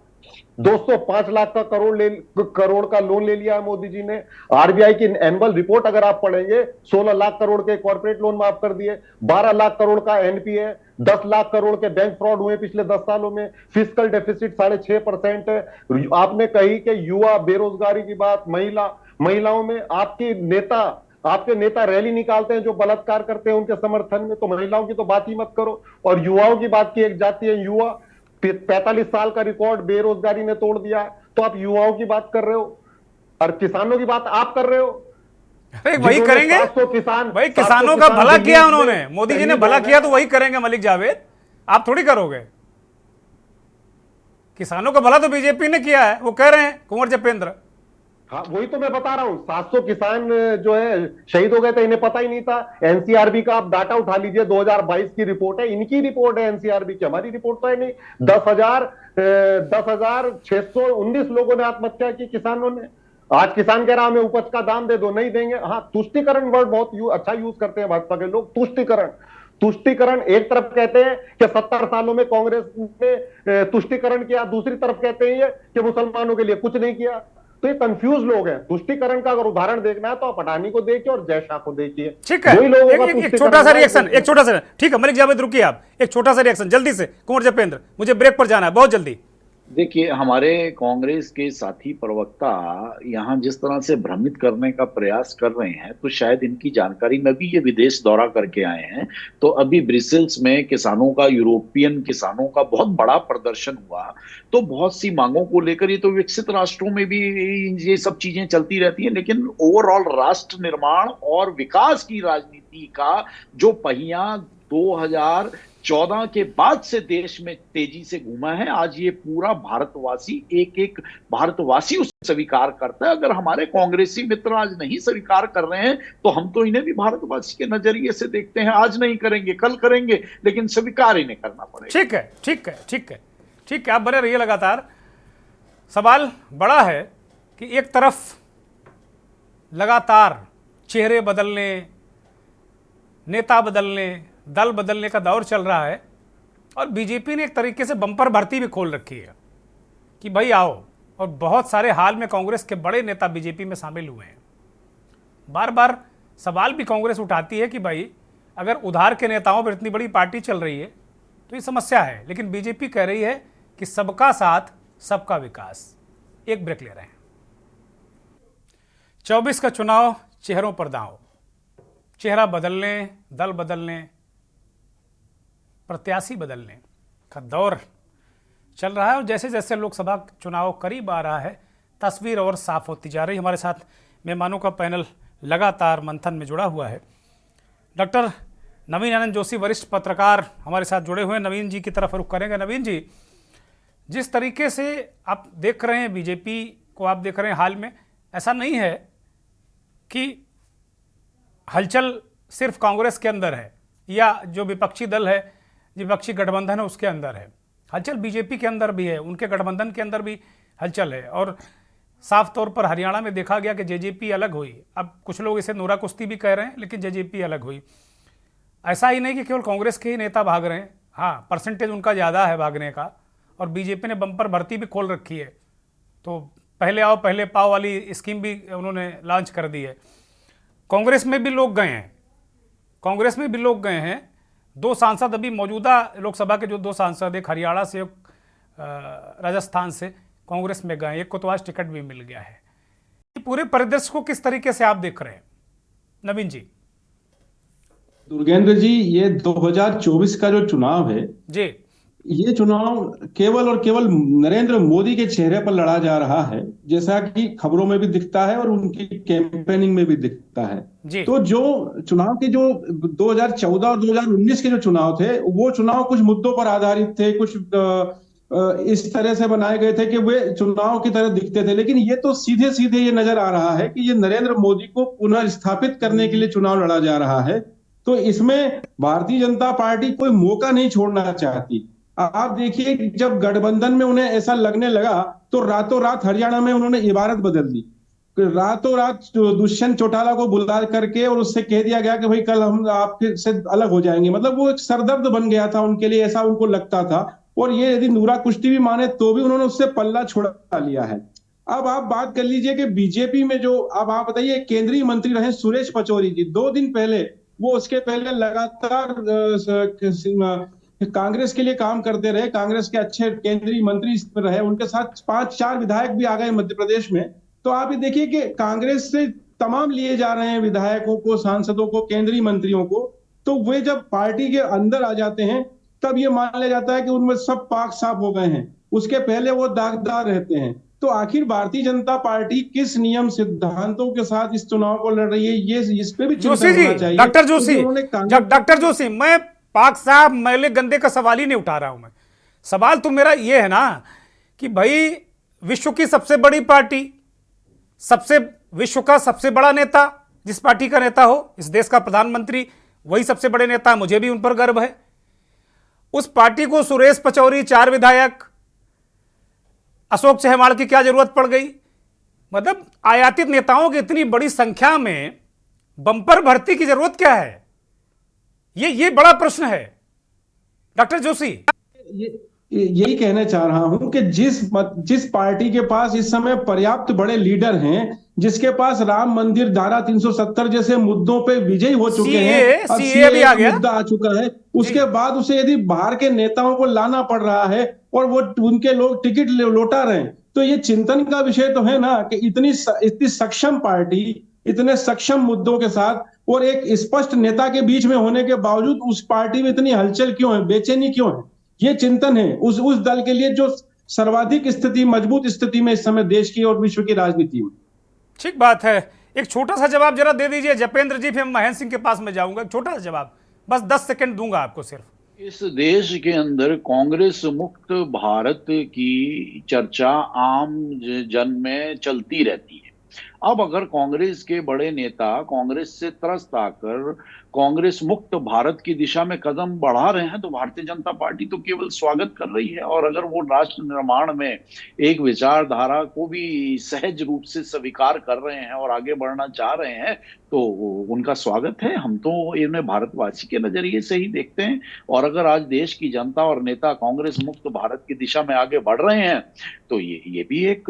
205 लाख का करोड़ का लोन ले लिया है मोदी जी ने। आरबीआई की एनुअल रिपोर्ट अगर आप पढ़ेंगे, 16 लाख करोड़ के कॉर्पोरेट लोन माफ कर दिए, 12 लाख करोड़ का एनपीए, 10 लाख करोड़ के बैंक फ्रॉड हुए पिछले 10 सालों में, फिस्कल डेफिसिट 6.5% है। आपने कही कि युवा बेरोजगारी की बात, महिलाओं में आपके नेता रैली निकालते हैं जो बलात्कार करते हैं उनके समर्थन में, तो महिलाओं की तो बात ही मत करो। और युवाओं की बात की, एक जाति है युवा, 45 साल का रिकॉर्ड बेरोजगारी ने तोड़ दिया, तो आप युवाओं की बात कर रहे हो और किसानों की बात आप कर रहे हो। अरे वही करेंगे भाई, किसानों का भला किया उन्होंने, मोदी जी ने भला किया तो वही करेंगे मलिक जावेद, आप थोड़ी करोगे। किसानों का भला तो बीजेपी ने किया है, वो कह रहे हैं कुंवर जपेंद्र। हाँ, वही तो मैं बता रहा हूँ। 700 किसान जो है शहीद हो गए थे, इन्हें पता ही नहीं था। एनसीआरबी का आप डाटा उठा लीजिए, 2022 की रिपोर्ट है, इनकी रिपोर्ट है एनसीआरबी की, हमारी रिपोर्ट तो है नहीं। 10,619 लोगों ने आत्महत्या की, किसानों ने। आज किसान कह रहा हमें उपज का दाम दे दो, नहीं देंगे। हाँ, तुष्टिकरण वर्ड बहुत अच्छा यूज करते हैं भाजपा के लोग, तुष्टिकरण। तुष्टिकरण एक तरफ कहते हैं कि 70 सालों में कांग्रेस ने तुष्टिकरण किया, दूसरी तरफ कहते हैं कि मुसलमानों के लिए कुछ नहीं किया। तो ये कंफ्यूज लोग हैं। तुष्टिकरण का अगर उदाहरण देखना है तो आप अडानी को देखिए और जय शाह को देखिए। ठीक है, एक छोटा सा रिएक्शन, एक छोटा सा, ठीक है मलिक जावेद रुकिए आप, एक छोटा सा रिएक्शन जल्दी से। कुंवर जपेंद्र, मुझे ब्रेक पर जाना है बहुत जल्दी। देखिए, हमारे कांग्रेस के साथी प्रवक्ता यहाँ जिस तरह से भ्रमित करने का प्रयास कर रहे हैं, तो शायद इनकी जानकारी में भी ये विदेश दौरा करके आए हैं। तो अभी ब्रिसेल्स में किसानों का, यूरोपियन किसानों का बहुत बड़ा प्रदर्शन हुआ। तो बहुत सी मांगों को लेकर, ये तो विकसित राष्ट्रों में भी ये सब चीजें चलती रहती हैं, लेकिन ओवरऑल राष्ट्र निर्माण और विकास की राजनीति का जो पहिया 2014 के बाद से देश में तेजी से घूमा है, आज ये पूरा भारतवासी, एक एक भारतवासी उसे स्वीकार करता है। अगर हमारे कांग्रेसी मित्र आज नहीं स्वीकार कर रहे हैं, तो हम तो इन्हें भी भारतवासी के नजरिए से देखते हैं। आज नहीं करेंगे, कल करेंगे, लेकिन स्वीकार इन्हें करना पड़ेगा। ठीक है, ठीक है, ठीक है, ठीक है, आप बने रहिए लगातार। सवाल बड़ा है कि एक तरफ लगातार चेहरे बदलने, नेता बदलने, दल बदलने का दौर चल रहा है, और बीजेपी ने एक तरीके से बम्पर भर्ती भी खोल रखी है कि भाई आओ, और बहुत सारे हाल में कांग्रेस के बड़े नेता बीजेपी में शामिल हुए हैं। बार बार सवाल भी कांग्रेस उठाती है कि भाई अगर उधार के नेताओं पर इतनी बड़ी पार्टी चल रही है तो ये समस्या है, लेकिन बीजेपी कह रही है कि सबका साथ सबका विकास। एक ब्रेक ले रहे हैं। 24 का चुनाव चेहरों पर दांव, चेहरा बदलने, दल बदलने, प्रत्याशी बदलने का दौर चल रहा है, और जैसे जैसे लोकसभा चुनाव करीब आ रहा है तस्वीर और साफ होती जा रही है। हमारे साथ मेहमानों का पैनल लगातार मंथन में जुड़ा हुआ है। डॉक्टर नवीन आनंद जोशी वरिष्ठ पत्रकार हमारे साथ जुड़े हुए हैं। नवीन जी की तरफ रुख करेंगे। नवीन जी, जिस तरीके से आप देख रहे हैं बीजेपी को, आप देख रहे हैं हाल में, ऐसा नहीं है कि हलचल सिर्फ कांग्रेस के अंदर है या जो विपक्षी दल है, विपक्षी गठबंधन है उसके अंदर है, हलचल बीजेपी के अंदर भी है, उनके गठबंधन के अंदर भी हलचल है। और साफ तौर पर हरियाणा में देखा गया कि जेजेपी अलग हुई। अब कुछ लोग इसे नोरा कुश्ती भी कह रहे हैं, लेकिन जेजेपी अलग हुई। ऐसा ही नहीं कि केवल कांग्रेस के ही नेता भाग रहे हैं, हाँ परसेंटेज उनका ज़्यादा है भागने का, और बीजेपी ने बम्पर भर्ती भी खोल रखी है। तो पहले आओ पहले पाओ वाली स्कीम भी उन्होंने लॉन्च कर दी है। कांग्रेस में भी लोग गए हैं, कांग्रेस में भी लोग गए हैं। 2 सांसद अभी मौजूदा लोकसभा के जो 2 सांसद, एक हरियाणा से, एक राजस्थान से कांग्रेस में गए, एक को तो आज टिकट भी मिल गया है। पूरे परिदृश्य को किस तरीके से आप देख रहे हैं नवीन जी? दुर्गेंद्र जी, ये 2024 का जो चुनाव है जी, ये चुनाव केवल और केवल नरेंद्र मोदी के चेहरे पर लड़ा जा रहा है, जैसा कि खबरों में भी दिखता है और उनकी कैंपेनिंग में भी दिखता है। तो जो चुनाव के जो 2014 और 2019 के जो चुनाव थे, वो चुनाव कुछ मुद्दों पर आधारित थे, कुछ इस तरह से बनाए गए थे कि वे चुनाव की तरह दिखते थे। लेकिन ये तो सीधे सीधे ये नजर आ रहा है कि ये नरेंद्र मोदी को पुनः स्थापित करने के लिए चुनाव लड़ा जा रहा है। तो इसमें भारतीय जनता पार्टी कोई मौका नहीं छोड़ना चाहती। आप देखिए, जब गठबंधन में उन्हें ऐसा लगने लगा तो रातों रात हरियाणा में उन्होंने इबारत बदल दी। रातों रात दुष्यंत चौटाला को बुला करके और उससे कह दिया गया कि भाई कल हम आपके से अलग हो जाएंगे। मतलब वो एक सरदर्द बन गया था उनके लिए, ऐसा उनको लगता था। और ये यदि नूरा कुश्ती भी माने तो भी उन्होंने उससे पल्ला छुड़ा लिया है। अब आप बात कर लीजिए कि बीजेपी में जो, अब आप बताइए, केंद्रीय मंत्री रहे सुरेश पचौरी जी, 2 दिन पहले वो उसके पहले लगातार कांग्रेस के लिए काम करते रहे, कांग्रेस के अच्छे केंद्रीय मंत्री रहे, उनके साथ 5-4 विधायक भी आ गए मध्य प्रदेश में। तो आप ये देखिए कि कांग्रेस से तमाम लिए जा रहे हैं विधायकों को, सांसदों को, केंद्रीय मंत्रियों को। तो वे जब पार्टी के अंदर आ जाते हैं तब ये मान लिया जाता है कि उनमें सब पाक साफ हो गए हैं, उसके पहले वो दागदार रहते हैं। तो आखिर भारतीय जनता पार्टी किस नियम सिद्धांतों के साथ इस चुनाव को लड़ रही है, ये इस पे भी चिंतन होना चाहिए। डॉक्टर जोशी, मैं पाक साहब मैले गंदे का सवाल ही नहीं उठा रहा हूं। मैं सवाल तो मेरा ये है ना कि भाई विश्व की सबसे बड़ी पार्टी, सबसे विश्व का सबसे बड़ा नेता जिस पार्टी का नेता हो, इस देश का प्रधानमंत्री वही सबसे बड़े नेता है, मुझे भी उन पर गर्व है। उस पार्टी को सुरेश पचौरी, 4 विधायक, अशोक चहमाड़ की क्या जरूरत पड़ गई? मतलब आयातित नेताओं की इतनी बड़ी संख्या में बम्पर भर्ती की जरूरत क्या है? ये बड़ा प्रश्न है डॉक्टर जोशी। यही कहना चाह रहा हूं कि जिस पार्टी के पास इस समय पर्याप्त बड़े लीडर हैं, जिसके पास राम मंदिर, धारा 370 जैसे मुद्दों पे विजयी हो चुके हैं, अब सीए भी आ गया, मुद्दा आ चुका है, उसके बाद उसे यदि बाहर के नेताओं को लाना पड़ रहा है और वो उनके लोग टिकट लौटा रहे हैं, तो ये चिंतन का विषय तो है ना कि इतनी सक्षम पार्टी, इतने सक्षम मुद्दों के साथ और एक स्पष्ट नेता के बीच में होने के बावजूद उस पार्टी में इतनी हलचल क्यों है, बेचैनी क्यों है? ये चिंतन है उस दल के लिए जो सर्वाधिक स्थिति, मजबूत स्थिति में इस समय देश की और विश्व की राजनीति में। ठीक बात है। एक छोटा सा जवाब जरा दे दीजिए जपेंद्र जी, फिर महेंद्र सिंह के पास में जाऊंगा। छोटा सा जवाब, बस 10 सेकंड दूंगा आपको सिर्फ। इस देश के अंदर कांग्रेस मुक्त भारत की चर्चा आम जन में चलती रहती है। अब अगर कांग्रेस के बड़े नेता कांग्रेस से त्रस्त आकर कांग्रेस मुक्त भारत की दिशा में कदम बढ़ा रहे हैं, तो भारतीय जनता पार्टी तो केवल स्वागत कर रही है। और अगर वो राष्ट्र निर्माण में एक विचारधारा को भी सहज रूप से स्वीकार कर रहे हैं और आगे बढ़ना चाह रहे हैं, तो उनका स्वागत है। हम तो इन्हें भारतवासी के नजरिए से ही देखते हैं। और अगर आज देश की जनता और नेता कांग्रेस मुक्त भारत की दिशा में आगे बढ़ रहे हैं, तो ये भी एक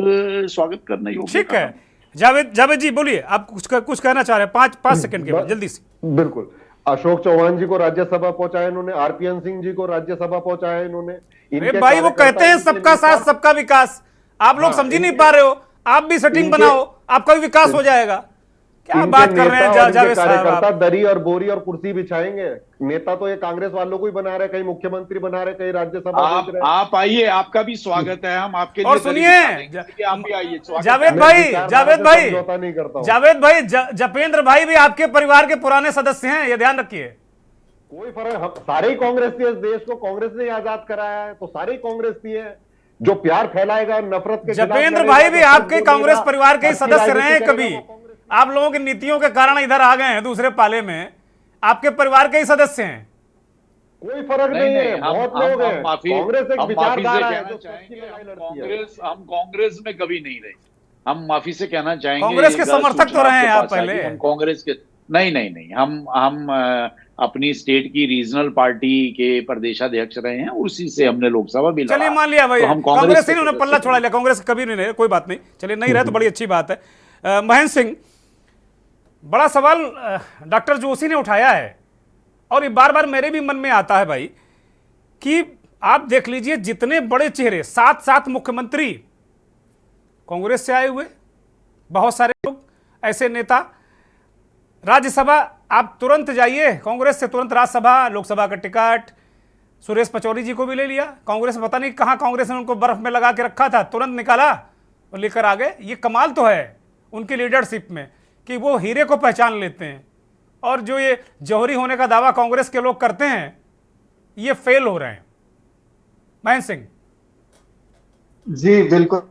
स्वागत करने योग्य। ठीक है, जावेद जी बोलिए, आप कुछ कहना चाह रहे हैं 5 सेकंड के बाद, जल्दी से। बिल्कुल। अशोक चौहान जी को राज्यसभा पहुंचाया इन्होंने, आरपीएन सिंह जी को राज्यसभा पहुंचाया इन्होंने। अरे भाई, वो कहते हैं सबका साथ सबका विकास, आप लोग समझ ही नहीं पा रहे हो। आप भी सेटिंग बनाओ, आपका भी विकास हो जाएगा। क्या बात कर रहे हैं जावेद साहब? दरी और बोरी और कुर्सी बिछाएंगे। नेता तो ये कांग्रेस वालों को ही बना रहे, कहीं मुख्यमंत्री बना रहे, कहीं राज्यसभा। आप आइए, आपका भी स्वागत है, हम आपके और सुनिए आप भी आइए। जावेद भाई, जपेंद्र भाई भी आपके परिवार के पुराने सदस्य हैं, ये ध्यान रखिए। कोई फर्क, सारे ही कांग्रेस थी। इस देश को कांग्रेस ने आजाद कराया है, तो सारे ही कांग्रेस थी है। जो प्यार फैलाएगा नफरत के, जपेंद्र भाई भी आपके कांग्रेस परिवार के सदस्य रहे हैं। कभी आप लोगों की नीतियों के कारण इधर आ गए हैं दूसरे पाले में, आपके परिवार के ही सदस्य हैं। कोई फर्क नहीं है, बहुत लोग हैं। कांग्रेस एक विचारधारा है। हम कांग्रेस में कभी नहीं रहे। हम माफी से कहना चाहेंगे, कांग्रेस के समर्थक तो रहे हैं आप पहले। हम कांग्रेस के नहीं, हम अपनी स्टेट की रीजनल पार्टी के प्रदेशाध्यक्ष रहे हैं, उसी से हमने लोकसभा भी लड़ा। चलिए मान लिया भाई, कांग्रेस ही उन्होंने पल्ला छोड़ा लिया, कांग्रेस कभी नहीं रहे, कोई बात नहीं। चलिए नहीं रहे तो बड़ी अच्छी बात है। महेंद्र सिंह, बड़ा सवाल डॉक्टर जोशी ने उठाया है और ये बार बार मेरे भी मन में आता है भाई, कि आप देख लीजिए जितने बड़े चेहरे, 7 मुख्यमंत्री कांग्रेस से आए हुए, बहुत सारे लोग ऐसे नेता। राज्यसभा आप तुरंत जाइए, कांग्रेस से तुरंत राज्यसभा, लोकसभा का टिकट सुरेश पचौरी जी को भी ले लिया। कांग्रेस पता नहीं कहां कांग्रेस ने उनको बर्फ में लगा के रखा था, तुरंत निकाला और लेकर आ गए। ये कमाल तो है उनकी लीडरशिप में कि वो हीरे को पहचान लेते हैं। और जो ये जौहरी होने का दावा कांग्रेस के लोग करते हैं, ये फेल हो रहे हैं। महेंद्र सिंह जी बिल्कुल,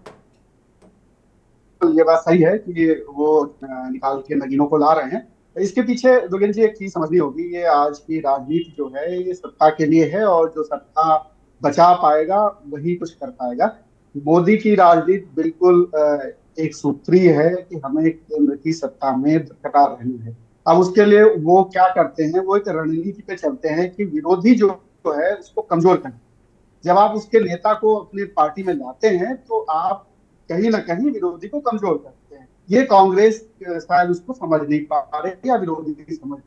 ये बात सही है कि वो निकाल के नगीनों को ला रहे हैं। इसके पीछे दुर्गेन जी एक चीज समझनी होगी, ये आज की राजनीति जो है ये सत्ता के लिए है, और जो सत्ता बचा पाएगा वही कुछ कर पाएगा। मोदी की राजनीति बिल्कुल एक सूत्री है कि हमें केंद्र की सत्ता में बरकरार रहनी है। अब उसके लिए वो क्या करते हैं, वो एक रणनीति पे चलते हैं कि विरोधी जो है उसको कमजोर करना। जब आप उसके नेता को अपनी पार्टी में लाते हैं तो आप कहीं ना कहीं विरोधी को कमजोर करते हैं। ये कांग्रेस शायद उसको समझ नहीं पा रहे, या विरोधी की समझ।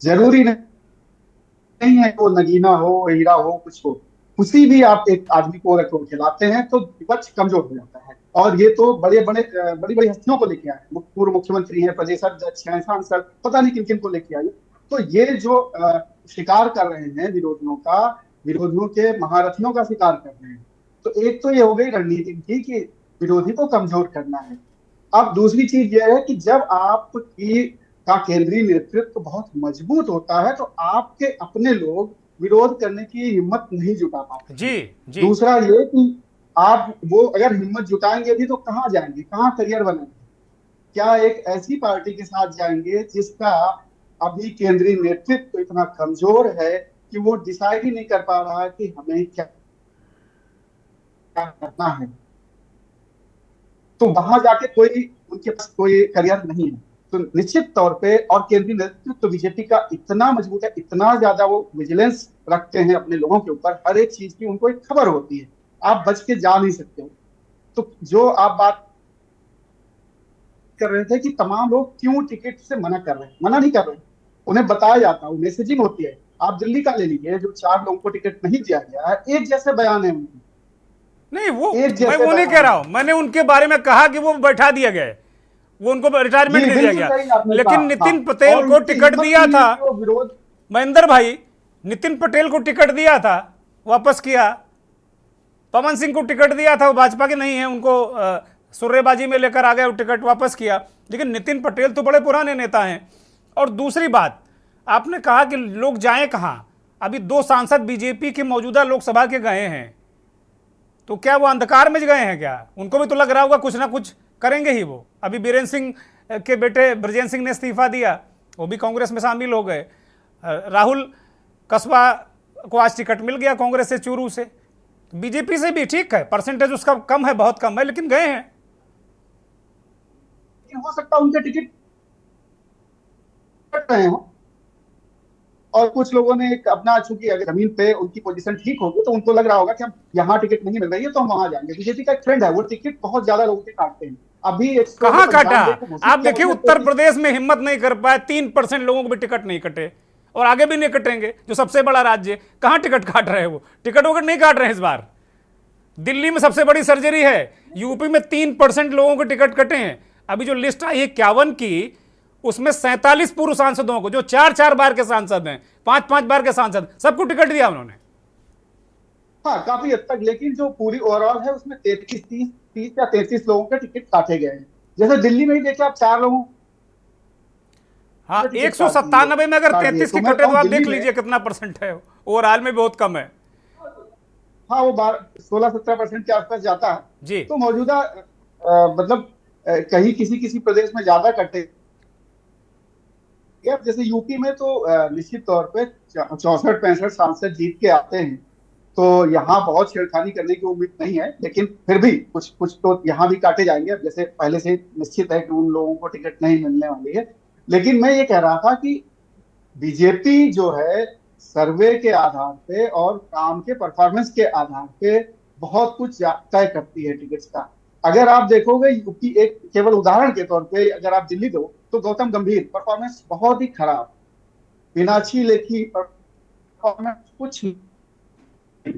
जरूरी नहीं है वो नगीना हो, हीरा हो, कुछ हो, किसी भी आप एक आदमी को रखो खिलाते हैं तो विपक्ष कमजोर हो जाता है। और ये तो बड़ी बड़ी हस्तियों को लेके आए, पूर्व मुख्यमंत्री हैं, प्रदेश अध्यक्ष हैं, सांसद, पता नहीं किन किन को लेके आए। तो ये जो शिकार कर रहे हैं विरोधियों का, विरोधियों के महारथियों का शिकार कर रहे हैं। तो एक तो ये हो गई रणनीति की कि विरोधी को कमजोर करना है। अब दूसरी चीज ये है कि जब आपकी का केंद्रीय नेतृत्व बहुत मजबूत होता है तो आपके अपने लोग विरोध करने की हिम्मत नहीं जुटा पाते। जी। दूसरा ये कि आप वो अगर हिम्मत जुटाएंगे भी तो कहाँ जाएंगे, कहाँ करियर बनाएंगे? क्या एक ऐसी पार्टी के साथ जाएंगे जिसका अभी केंद्रीय नेतृत्व इतना कमजोर है कि वो डिसाइड ही नहीं कर पा रहा है कि हमें क्या करना है? तो वहां जाके कोई उनके पास कोई करियर नहीं है। तो निश्चित तौर पे, और केंद्रीय नेतृत्व तो बीजेपी का इतना मजबूत है, इतना ज्यादा वो विजिलेंस रखते हैं अपने लोगों के ऊपर, हर एक चीज की उनको एक खबर होती है, आप बच के जा नहीं सकते हो। तो जो आप बात कर रहे थे कि तमाम लोग क्यों टिकट से मना कर रहे हैं, मना नहीं कर रहे हैं, उन्हें बताया जाता है, मैसेजिंग होती है। आप दिल्ली का ले लीजिए, जो 4 लोगों को टिकट नहीं दिया गया है, एक जैसे बयान है उनके। नहीं, वो मैं वो नहीं कह रहा हूं, मैंने उनके बारे में कहा कि वो बैठा दिया गया, वो उनको रिटायरमेंट दे दिया गया, लेकिन नितिन पटेल को टिकट दिया था, महेंद्र भाई, नितिन पटेल को टिकट दिया था, वापस किया। पवन सिंह को टिकट दिया था, वो भाजपा के नहीं है, उनको सुर्रेबाजी में लेकर आ गए, वो टिकट वापस किया। लेकिन नितिन पटेल तो बड़े पुराने नेता हैं। और दूसरी बात, आपने कहा कि लोग जाएं कहां? अभी 2 सांसद बीजेपी के मौजूदा लोकसभा के गए हैं, तो क्या वो अंधकार में गए हैं क्या? उनको भी तो लग रहा होगा कुछ ना कुछ करेंगे ही वो। अभी बीरेंद्र सिंह के बेटे ब्रजेंद्र सिंह ने इस्तीफा दिया, वो भी कांग्रेस में शामिल हो गए। राहुल कस्बा को आज टिकट मिल गया कांग्रेस से, चूरू से। बीजेपी से भी ठीक है, परसेंटेज उसका कम है, बहुत कम है, लेकिन गए हैं। हो सकता है उनके टिकट कट रहे हो, और कुछ लोगों ने अपना, चूंकि अगर जमीन पे उनकी पोजीशन ठीक होगी तो उनको लग रहा होगा कि हम यहाँ टिकट नहीं मिल रही है तो हम वहां जाएंगे। बीजेपी का एक ट्रेंड है, वो टिकट बहुत ज्यादा लोगों के काटते हैं। अभी कहां काटा? आप देखिए उत्तर प्रदेश में हिम्मत नहीं कर पाए, 3% लोगों को भी टिकट नहीं कटे, और आगे भी नहीं कटेंगे, जो सबसे बड़ा राज्य है। कहां टिकट काट रहे हैं? वो टिकट वगैरह नहीं काट रहे हैं इस बार। दिल्ली में सबसे बड़ी सर्जरी है, यूपी में 3% लोगों को टिकट कटे हैं। अभी जो लिस्ट आई है 51 की, उसमें 47 पूर्व सांसदों को, जो 4-4 बार के सांसद हैं, 5-5 बार के सांसद, सबको टिकट दिया उन्होंने। हाँ, काफी हद तक। लेकिन जो पूरी ओवरऑल है उसमें 30 या 33 लोगों के टिकट काटे गए हैं। जैसे दिल्ली में ही देखिए आप, 4 लोगों, हाँ, 197 में अगर 33 की कटे तो आप देख लीजिए कितना परसेंट है, ओवरऑल में बहुत कम है। हाँ, वो 16-17% के आसपास जाता है जी। तो मौजूदा मतलब कहीं किसी प्रदेश में ज्यादा कटे। जैसे यूपी में तो निश्चित तौर पे 64-65 सांसद जीत के आते हैं, तो यहाँ बहुत छेड़खानी करने की उम्मीद नहीं है। लेकिन फिर भी कुछ तो यहाँ भी काटे जाएंगे। अब जैसे पहले से निश्चित है कि उन लोगों को टिकट नहीं मिलने वाली है। लेकिन मैं ये कह रहा था कि बीजेपी जो है, सर्वे के आधार पे और काम के परफॉर्मेंस के आधार पे बहुत कुछ तय करती है टिकट्स का। अगर आप देखोगे यूपी, एक केवल उदाहरण के तौर पे अगर आप दिल्ली दो, तो गौतम गंभीर परफॉर्मेंस बहुत ही खराब, मीनाक्षी लेखी परफॉर्मेंस कुछ नहीं।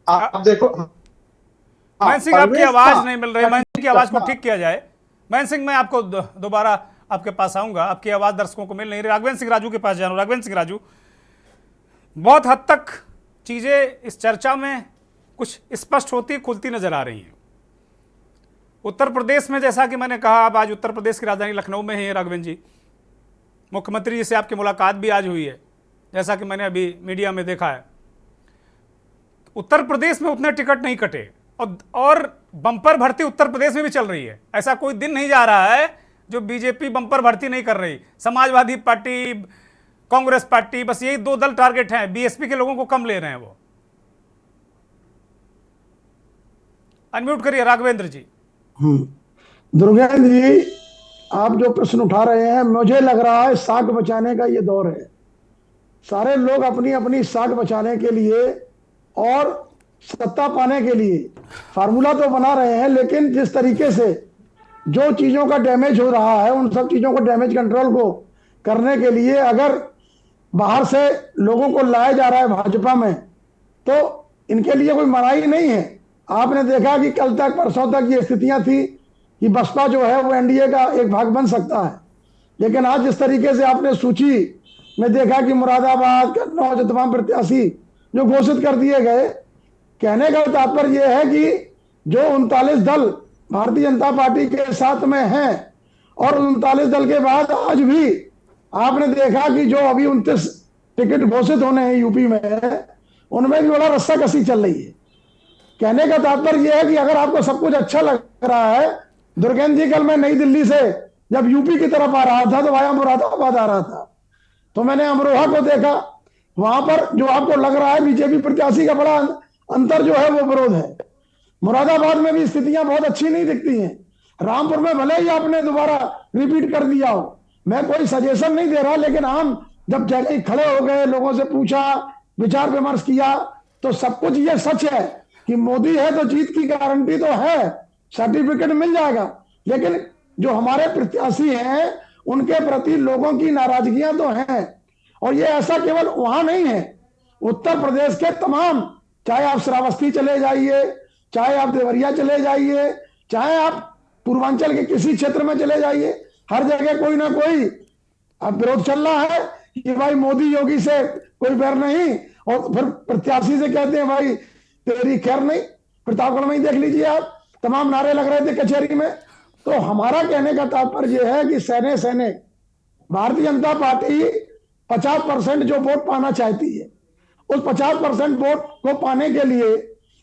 आप देखो, महेंद्र सिंह आपकी आवाज नहीं मिल रही, महेंद्र सिंह की आवाज को ठीक किया जाए। महेंद्र सिंह, मैं आपको दोबारा आपके पास आऊंगा, आपकी आवाज दर्शकों को मिल नहीं रही। राघवेंद्र सिंह राजू के पास जा रहा हूं। राघवेंद्र सिंह राजू, बहुत हद तक चीजें इस चर्चा में कुछ स्पष्ट होती, खुलती नजर आ रही हैं। उत्तर प्रदेश में, जैसा कि मैंने कहा, अब आज उत्तर प्रदेश की राजधानी लखनऊ में है राघवेंद्र जी। मुख्यमंत्री जी से आपकी मुलाकात भी आज हुई है, जैसा कि मैंने अभी मीडिया में देखा है। उत्तर प्रदेश में उतने टिकट नहीं कटे, और बंपर भर्ती उत्तर प्रदेश में भी चल रही है। ऐसा कोई दिन नहीं जा रहा है जो बीजेपी बंपर भर्ती नहीं कर रही। समाजवादी पार्टी, कांग्रेस पार्टी, बस यही 2 दल टारगेट हैं। बीएसपी के लोगों को कम ले रहे हैं वो। अनम्यूट करिए राघवेंद्र जी। दुर्गेंद्र जी, आप जो प्रश्न उठा रहे हैं, मुझे लग रहा है साख बचाने का ये दौर है। सारे लोग अपनी अपनी साख बचाने के लिए और सत्ता पाने के लिए फार्मूला तो बना रहे हैं, लेकिन जिस तरीके से जो चीजों का डैमेज हो रहा है, उन सब चीजों को डैमेज कंट्रोल को करने के लिए अगर बाहर से लोगों को लाया जा रहा है भाजपा में, तो इनके लिए कोई मनाही नहीं है। आपने देखा कि कल तक, परसों तक ये स्थितियां थी कि बसपा जो है वो एनडीए का एक भाग बन सकता है, लेकिन आज जिस तरीके से आपने सूची में देखा कि मुरादाबाद, कन्नौज, तमाम प्रत्याशी जो घोषित कर दिए गए, कहने का तात्पर्य यह है कि जो 39 दल भारतीय जनता पार्टी के साथ में हैं, और 39 दल के बाद आज भी आपने देखा कि जो अभी 29 टिकट घोषित होने हैं यूपी में, उनमें भी बड़ा रस्साकसी चल रही है। कहने का तात्पर्य यह है कि अगर आपको सब कुछ अच्छा लग रहा है, दुर्गेंद्र जी, कल मैं नई दिल्ली से जब यूपी की तरफ आ रहा था तो वाया मुरादाबाद आ रहा था, तो मैंने अमरोहा को देखा। वहां पर जो आपको लग रहा है बीजेपी प्रत्याशी का बड़ा अंतर जो है वो विरोध है। मुरादाबाद में भी स्थितियां बहुत अच्छी नहीं दिखती हैं। रामपुर में भले ही आपने दोबारा रिपीट कर दिया हो, मैं कोई सजेशन नहीं दे रहा, लेकिन हम जब जगह खड़े हो गए, लोगों से पूछा, विचार विमर्श किया, तो सब कुछ ये सच है कि मोदी है तो जीत की गारंटी तो है, सर्टिफिकेट मिल जाएगा। लेकिन जो हमारे प्रत्याशी हैं उनके प्रति लोगों की नाराजगियां तो हैं, और ये ऐसा केवल वहां नहीं है, उत्तर प्रदेश के तमाम, चाहे आप श्रावस्ती चले जाइए, चाहे आप देवरिया चले जाइए, चाहे आप पूर्वांचल के किसी क्षेत्र में चले जाइए, हर जगह कोई ना कोई अब विरोध चल रहा है कि भाई मोदी योगी से कोई बैर नहीं, और फिर प्रत्याशी से कहते हैं भाई तेरी खैर नहीं। प्रतापगढ़ में ही देख लीजिए आप, तमाम नारे लग रहे थे कचहरी में। तो हमारा कहने का तात्पर्य यह है कि सहने सहने भारतीय जनता पार्टी 50% जो वोट पाना चाहती है, उस 50% वोट को पाने के लिए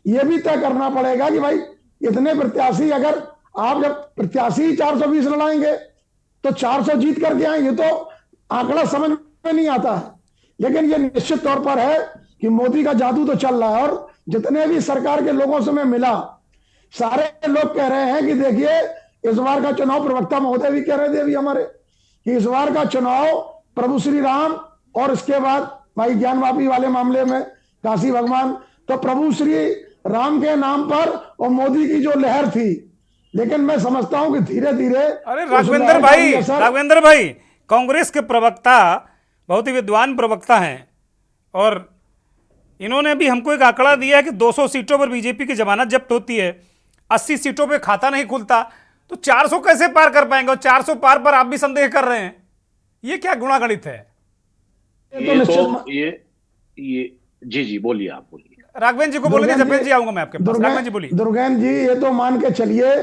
यह भी तय करना पड़ेगा कि भाई इतने प्रत्याशी, अगर आप जब प्रत्याशी 420 लड़ाएंगे तो 400 जीत करके आए, ये तो आंकड़ा समझ में नहीं आता है। लेकिन ये निश्चित तौर पर है कि मोदी का जादू तो चल रहा है, और जितने भी सरकार के लोगों से मैं मिला, सारे लोग कह रहे हैं कि देखिए इस बार का चुनाव, प्रवक्ता महोदय भी कह रहे थे अभी हमारे, कि इस बार का चुनाव प्रभु श्री राम और इसके बाद भाई ज्ञानवापी वाले मामले में काशी भगवान, तो प्रभु श्री राम के नाम पर और मोदी की जो लहर थी। लेकिन मैं समझता हूं कि धीरे धीरे, अरे राघवेंद्र भाई कांग्रेस के प्रवक्ता बहुत ही विद्वान प्रवक्ता हैं, और इन्होंने भी हमको एक आंकड़ा दिया है कि 200 सीटों पर बीजेपी की जमानत जब्त होती है, 80 सीटों पे खाता नहीं खुलता, तो 400 कैसे पार कर पाएंगे? और 400 पार पर आप भी संदेह कर रहे हैं, ये क्या गुणागणित है? ये जी बोलिए, आप बोलिए। राघवेंद्र जी को बोलेंगे, जपेंद्र जी आऊंगा मैं आपके पास। राघवेंद्र जी बोलिए। दुर्गेंद्र जी, ये तो मान के चलिए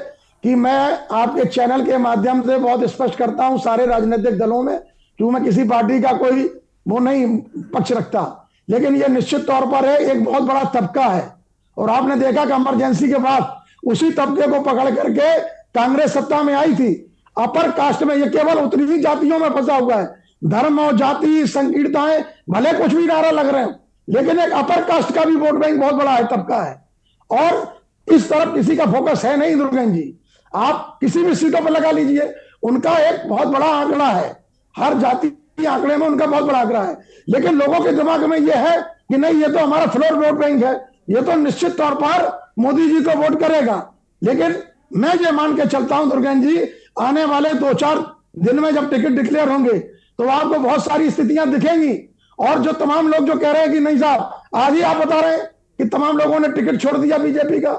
कि मैं आपके चैनल के माध्यम से बहुत स्पष्ट करता हूं सारे राजनीतिक दलों में, क्यों मैं किसी पार्टी का कोई वो नहीं पक्ष रखता, लेकिन ये निश्चित तौर पर है एक बहुत बड़ा तबका है। और आपने देखा कि इमरजेंसी के बाद उसी तबके को पकड़ करके कांग्रेस सत्ता में आई थी। अपर कास्ट में, ये केवल उतनी ही जातियों में फंसा हुआ है, धर्म और जाति संकीर्णताएं भले कुछ भी नारा लग रहे हैं, लेकिन एक अपर कास्ट का भी वोट बैंक बहुत बड़ा है, तबका है, और इस तरफ किसी का फोकस है नहीं। दुर्गेंद्र जी, आप किसी भी सीटों पर लगा लीजिए, उनका एक बहुत बड़ा आंकड़ा है, हर जाति आंकड़े में उनका बहुत बड़ा आंकड़ा है। लेकिन लोगों के दिमाग में यह है कि नहीं, ये तो हमारा फ्लोर वोट बैंक है, ये तो निश्चित तौर पर मोदी जी को वोट करेगा। लेकिन मैं ये मान के चलता हूं दुर्गेंद्र जी, आने वाले 2-4 दिन में जब टिकट डिक्लेयर होंगे तो आपको बहुत सारी स्थितियां दिखेंगी। और जो तमाम लोग जो कह रहे हैं कि नहीं साहब, आज ही आप बता रहे हैं कि तमाम लोगों ने टिकट छोड़ दिया बीजेपी का,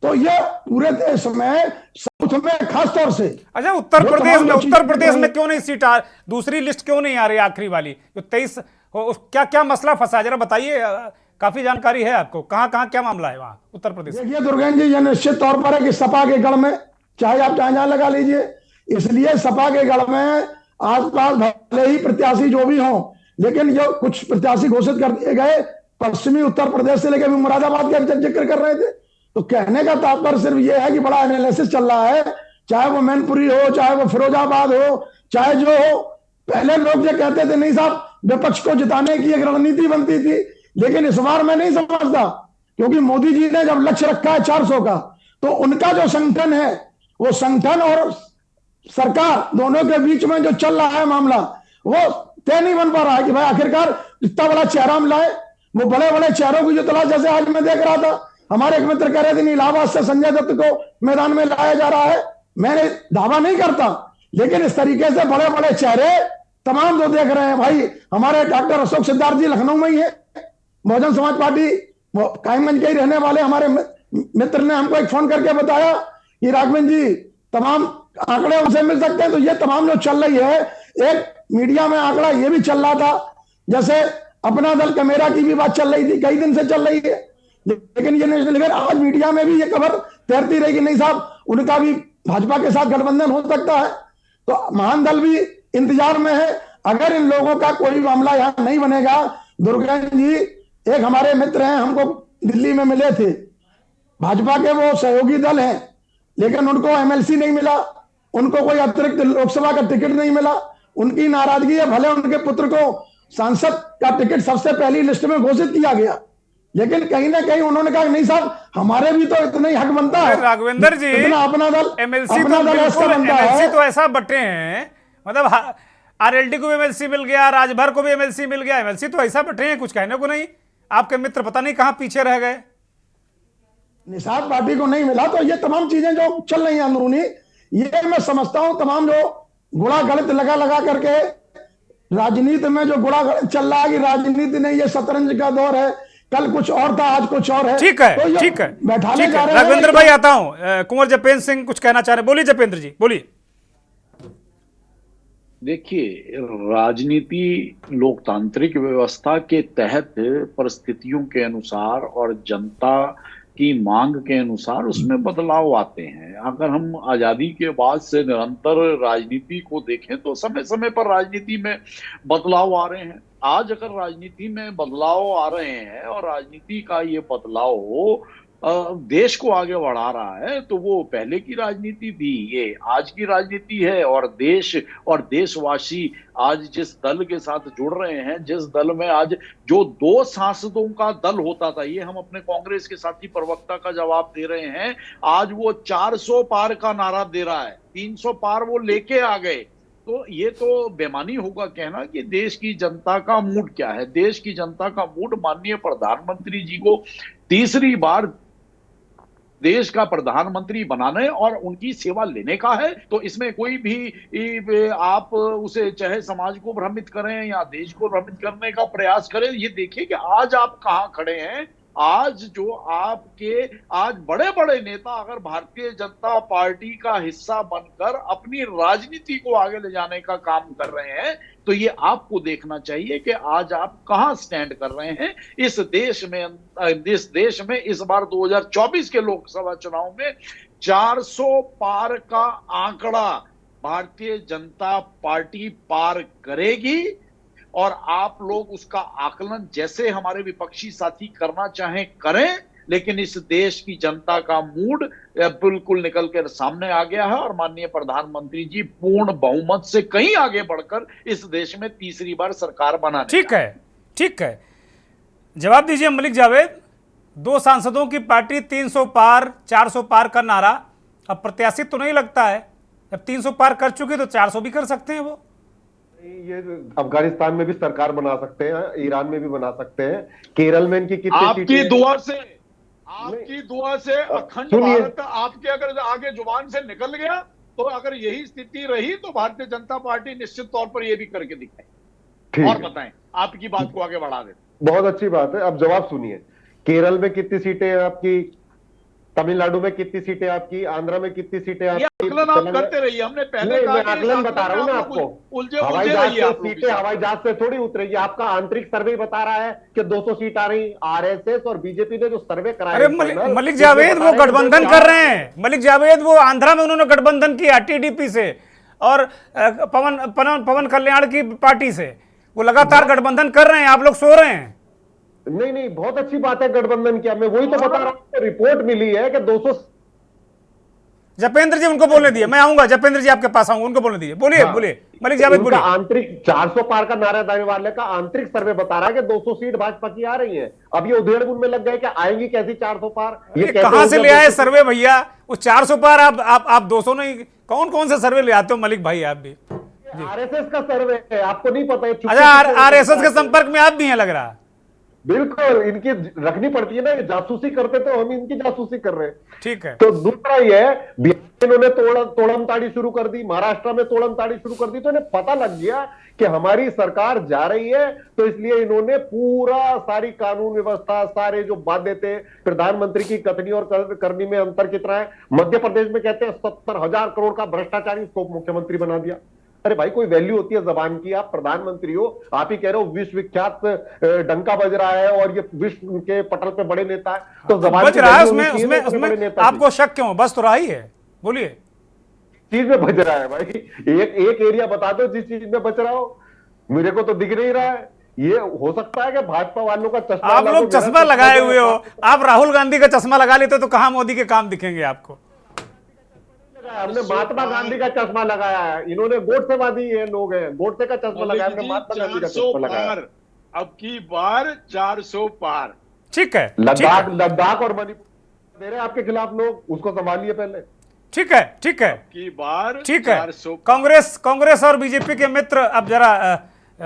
तो ये पूरे देश में, साउथ में खास तौर से। अच्छा, उत्तर प्रदेश में क्यों नहीं सीट दूसरी लिस्ट क्यों नहीं आ रही, आखिरी वाली जो 23, क्या मसला फंसा, जरा बताइए, काफी जानकारी है आपको, कहां क्या मामला है वहां उत्तर प्रदेश? देखिए दुर्गेंद्र जी, यह निश्चित तौर पर है कि सपा के गढ़ में, चाहे आप जहां लगा लीजिए, इसलिए सपा के गढ़ में आसपास भले ही प्रत्याशी जो भी हों, लेकिन जो कुछ प्रत्याशी घोषित कर दिए गए पश्चिमी उत्तर प्रदेश से लेकर मुरादाबाद का जिक्र कर रहे थे। तो कहने का तात्पर्य सिर्फ यह है कि बड़ा एनालिसिस चल रहा है, चाहे वो मैनपुरी हो, चाहे वो फिरोजाबाद हो, चाहे जो हो। पहले लोग जो कहते थे नहीं साहब, विपक्ष को जिताने की एक रणनीति बनती थी, लेकिन इस बार मैं नहीं समझता, क्योंकि मोदी जी ने जब लक्ष्य रखा है 400 का, तो उनका जो संगठन है, वो संगठन और सरकार दोनों के बीच में जो चल रहा है मामला, वो तय नहीं बन पा रहा है कि भाई आखिरकार इतना बड़ा चेहरा हम लाए। वो बड़े बड़े चेहरों की जो तलाश, जैसे आज मैं देख रहा था, हमारे एक मित्र कह रहे थे इलाहाबाद से संजय दत्त को मैदान में लाया जा रहा है। मैंने दावा नहीं करता, लेकिन इस तरीके से बड़े बड़े चेहरे तमाम जो देख रहे हैं, भाई हमारे डॉक्टर अशोक सिद्धार्थ जी लखनऊ में ही है, बहुजन समाज पार्टी कायमगंज के ही रहने वाले हमारे मित्र ने हमको एक फोन करके बताया कि राघवेंद्र जी तमाम आंकड़े उनसे मिल सकते हैं। तो ये तमाम जो चल रही है, एक मीडिया में आंकड़ा ये भी चल रहा था, जैसे अपना दल कमेरा की भी बात चल रही थी, कई दिन से चल रही है, लेकिन ये नहीं, लेकिन आज मीडिया में भी ये खबर तैरती रही कि नहीं साहब उनका भी भाजपा के साथ गठबंधन हो सकता है। तो महान दल भी इंतजार में है। अगर इन लोगों का कोई मामला यहां नहीं बनेगा, दुर्गेंद्र जी एक हमारे मित्र हैं, हमको दिल्ली में मिले थे, भाजपा के वो सहयोगी दल हैं, लेकिन उनको एमएलसी नहीं मिला, उनको कोई अतिरिक्त लोकसभा का टिकट नहीं मिला। उनकी नाराजगी है, भले उनके पुत्र को सांसद का टिकट सबसे पहली लिस्ट में घोषित किया गया, लेकिन कहीं ना कहीं उन्होंने कहा नहीं साहब, हमारे भी तो इतना ही हक बनता है। राघवेंद्र जी, अपना दल एमएलसी तो ऐसा बटे हैं, मतलब आरएलडी को भी एमएलसी मिल गया, राजभर को भी एमएलसी मिल गया, एमएलसी तो ऐसा बटे हैं कुछ कहने को नहीं। आपके मित्र पता नहीं कहां पीछे रह गए। निषाद पार्टी को नहीं मिला, तो ये तमाम चीजें जो चल रही हैं अंदरूनी, ये मैं समझता हूं तमाम जो गुणा गणित लगा लगा करके राजनीति में जो गुणा गणित चल रहा है कि राजनीति नहीं, ये शतरंज का दौर है, कल कुछ और था आज कुछ और है। ठीक है, तो ठीक है, बैठाने जा रहे हैं। राघवेंद्र भाई आता हूं, कुंवर जपेंद्र सिंह कुछ कहना चाह रहे, बोलिए जपेंद्र जी बोलिए। देखिए, राजनीति लोकतांत्रिक व्यवस्था के तहत परिस्थितियों के अनुसार और जनता की मांग के अनुसार उसमें बदलाव आते हैं। अगर हम आजादी के बाद से निरंतर राजनीति को देखें तो समय समय पर राजनीति में बदलाव आ रहे हैं। आज अगर राजनीति में बदलाव आ रहे हैं और राजनीति का ये बदलाव देश को आगे बढ़ा रहा है, तो वो पहले की राजनीति थी, ये आज की राजनीति है। और देश और देशवासी आज जिस दल के साथ जुड़ रहे हैं, जिस दल में आज जो 2 सांसदों का दल होता था, ये हम अपने कांग्रेस के साथी प्रवक्ता का जवाब दे रहे हैं, आज वो 400 पार का नारा दे रहा है, 300 पार वो लेके आ गए। तो ये तो बेमानी होगा कहना कि देश की जनता का मूड क्या है। देश की जनता का मूड माननीय प्रधानमंत्री जी को तीसरी बार देश का प्रधानमंत्री बनाने और उनकी सेवा लेने का है। तो इसमें कोई भी आप उसे चाहे समाज को भ्रमित करें या देश को भ्रमित करने का प्रयास करें, ये देखिए कि आज आप कहां खड़े हैं। आज जो आपके आज बड़े बड़े नेता अगर भारतीय जनता पार्टी का हिस्सा बनकर अपनी राजनीति को आगे ले जाने का काम कर रहे हैं, तो ये आपको देखना चाहिए कि आज आप कहां स्टैंड कर रहे हैं इस देश में। इस बार 2024 के लोकसभा चुनाव में 400 पार का आंकड़ा भारतीय जनता पार्टी पार करेगी। और आप लोग उसका आकलन जैसे हमारे विपक्षी साथी करना चाहें करें, लेकिन इस देश की जनता का मूड बिल्कुल निकल कर सामने आ गया है और माननीय प्रधानमंत्री जी पूर्ण बहुमत से कहीं आगे बढ़कर इस देश में तीसरी बार सरकार बनाने। ठीक है, ठीक है, जवाब दीजिए मलिक जावेद। 2 सांसदों की पार्टी 300 पार 400 पार का नारा अब प्रत्याशित तो नहीं लगता है। जब 300 पार कर चुके तो 400 भी कर सकते हैं वो। ये अफगानिस्तान में भी सरकार बना सकते हैं, ईरान में भी बना सकते हैं, केरल में इनकी कितनी आपकी दुआ से अखंड भारत आपके अगर आगे जुबान से निकल गया, तो अगर यही स्थिति रही तो भारतीय जनता पार्टी निश्चित तौर पर यह भी करके दिखाए और बताएं, आपकी बात को आगे बढ़ा दें। बहुत अच्छी बात है। अब जवाब सुनिए, केरल में कितनी सीटें हैं आपकी, तमिलनाडु में कितनी सीटें आपकी, आंध्र में कितनी सीटें आपकी। आकलन आप करते रहिए, हमने पहले कहा मैं आकलन बता रहा हूं ना आपको। हवाई जहाज से थोड़ी उतरेगी। आपका आंतरिक सर्वे बता रहा है कि 200 सीट आ रही। आरएसएस और बीजेपी ने जो सर्वे कराया, अरे मलिक जावेद वो गठबंधन कर रहे हैं। मलिक जावेद वो आंध्रा में उन्होंने गठबंधन किया टीडीपी से और पवन कल्याण की पार्टी से, वो लगातार गठबंधन कर रहे हैं। आप लोग सो रहे हैं। नहीं, बहुत अच्छी बात है गठबंधन किया। मैं वही तो बता रहा हूं, रिपोर्ट मिली है कि 200। जपेंद्र जी उनको बोलने दिए, मैं आऊंगा जपेंद्र जी आपके पास आऊंगा, उनको बोलने दिए। बोलिए बोलिए मलिक जावेद बोलिए। आंतरिक 400 पार का नारा देने वाले का आंतरिक सर्वे बता रहा है कि 200 सीट भाजपा की आ रही है। अब ये उधेड़-बुन में लग गए कि आएंगी कैसी 400 पार। ये कहां से ले आए सर्वे भैया? वो 400 पार आप 200 नहीं, कौन से सर्वे ले आते हो मलिक भाई? आप भी आरएसएस का सर्वे है, आपको नहीं पता है। अच्छा, आरएसएस के संपर्क में आप भी हैं लग रहा। बिल्कुल, इनकी रखनी पड़ती है ना, ये जासूसी करते तो हम इनकी जासूसी कर रहे हैं। ठीक है। तो दूसरा ये है, बिहार इन्होंने तोड़म ताड़ी शुरू कर दी, महाराष्ट्र में तोड़म ताड़ी शुरू कर दी, तो इन्हें पता लग गया कि हमारी सरकार जा रही है, तो इसलिए इन्होंने पूरा सारी कानून व्यवस्था, सारे जो वादे थे, प्रधानमंत्री की कथनी और करनी में अंतर कितना है। मध्य प्रदेश में कहते हैं 70,000 करोड़ का भ्रष्टाचारी, उसको मुख्यमंत्री बना दिया। अरे भाई, कोई वैल्यू होती है जबान की? आप प्रधानमंत्री हो, आप ही कह रहे हो विश्वविख्यात डंका बज रहा है और ये विश्व के पटल पे बड़े नेता है, तो जबान बज रहा है। उसमें आपको शक क्यों? बस तो रहा ही है, बोलिए। चीज में बज रहा है भाई, एक एरिया बता दो जिस चीज में बच रहा हो। मेरे को तो दिख नहीं रहा है। ये हो सकता है कि भाजपा वालों का चश्मा, आप लोग चश्मा लगाए हुए हो, आप राहुल गांधी का चश्मा लगा लेते तो कहां मोदी के काम दिखेंगे आपको? हमने महात्मा गांधी का चश्मा लगाया है, इन्होंने गोडसेवादी ये लोग हैं, गोडसे का चश्मा लगाया, हमने महात्मा गांधी का चश्मा लगाया। अब की बार 400 पार। ठीक है, लद्दाख और मणिपुर दे रहे हैं आपके खिलाफ लोग, उसको संभालिए पहले। ठीक है, ठीक है, की बार ठीक है। कांग्रेस और बीजेपी के मित्र अब जरा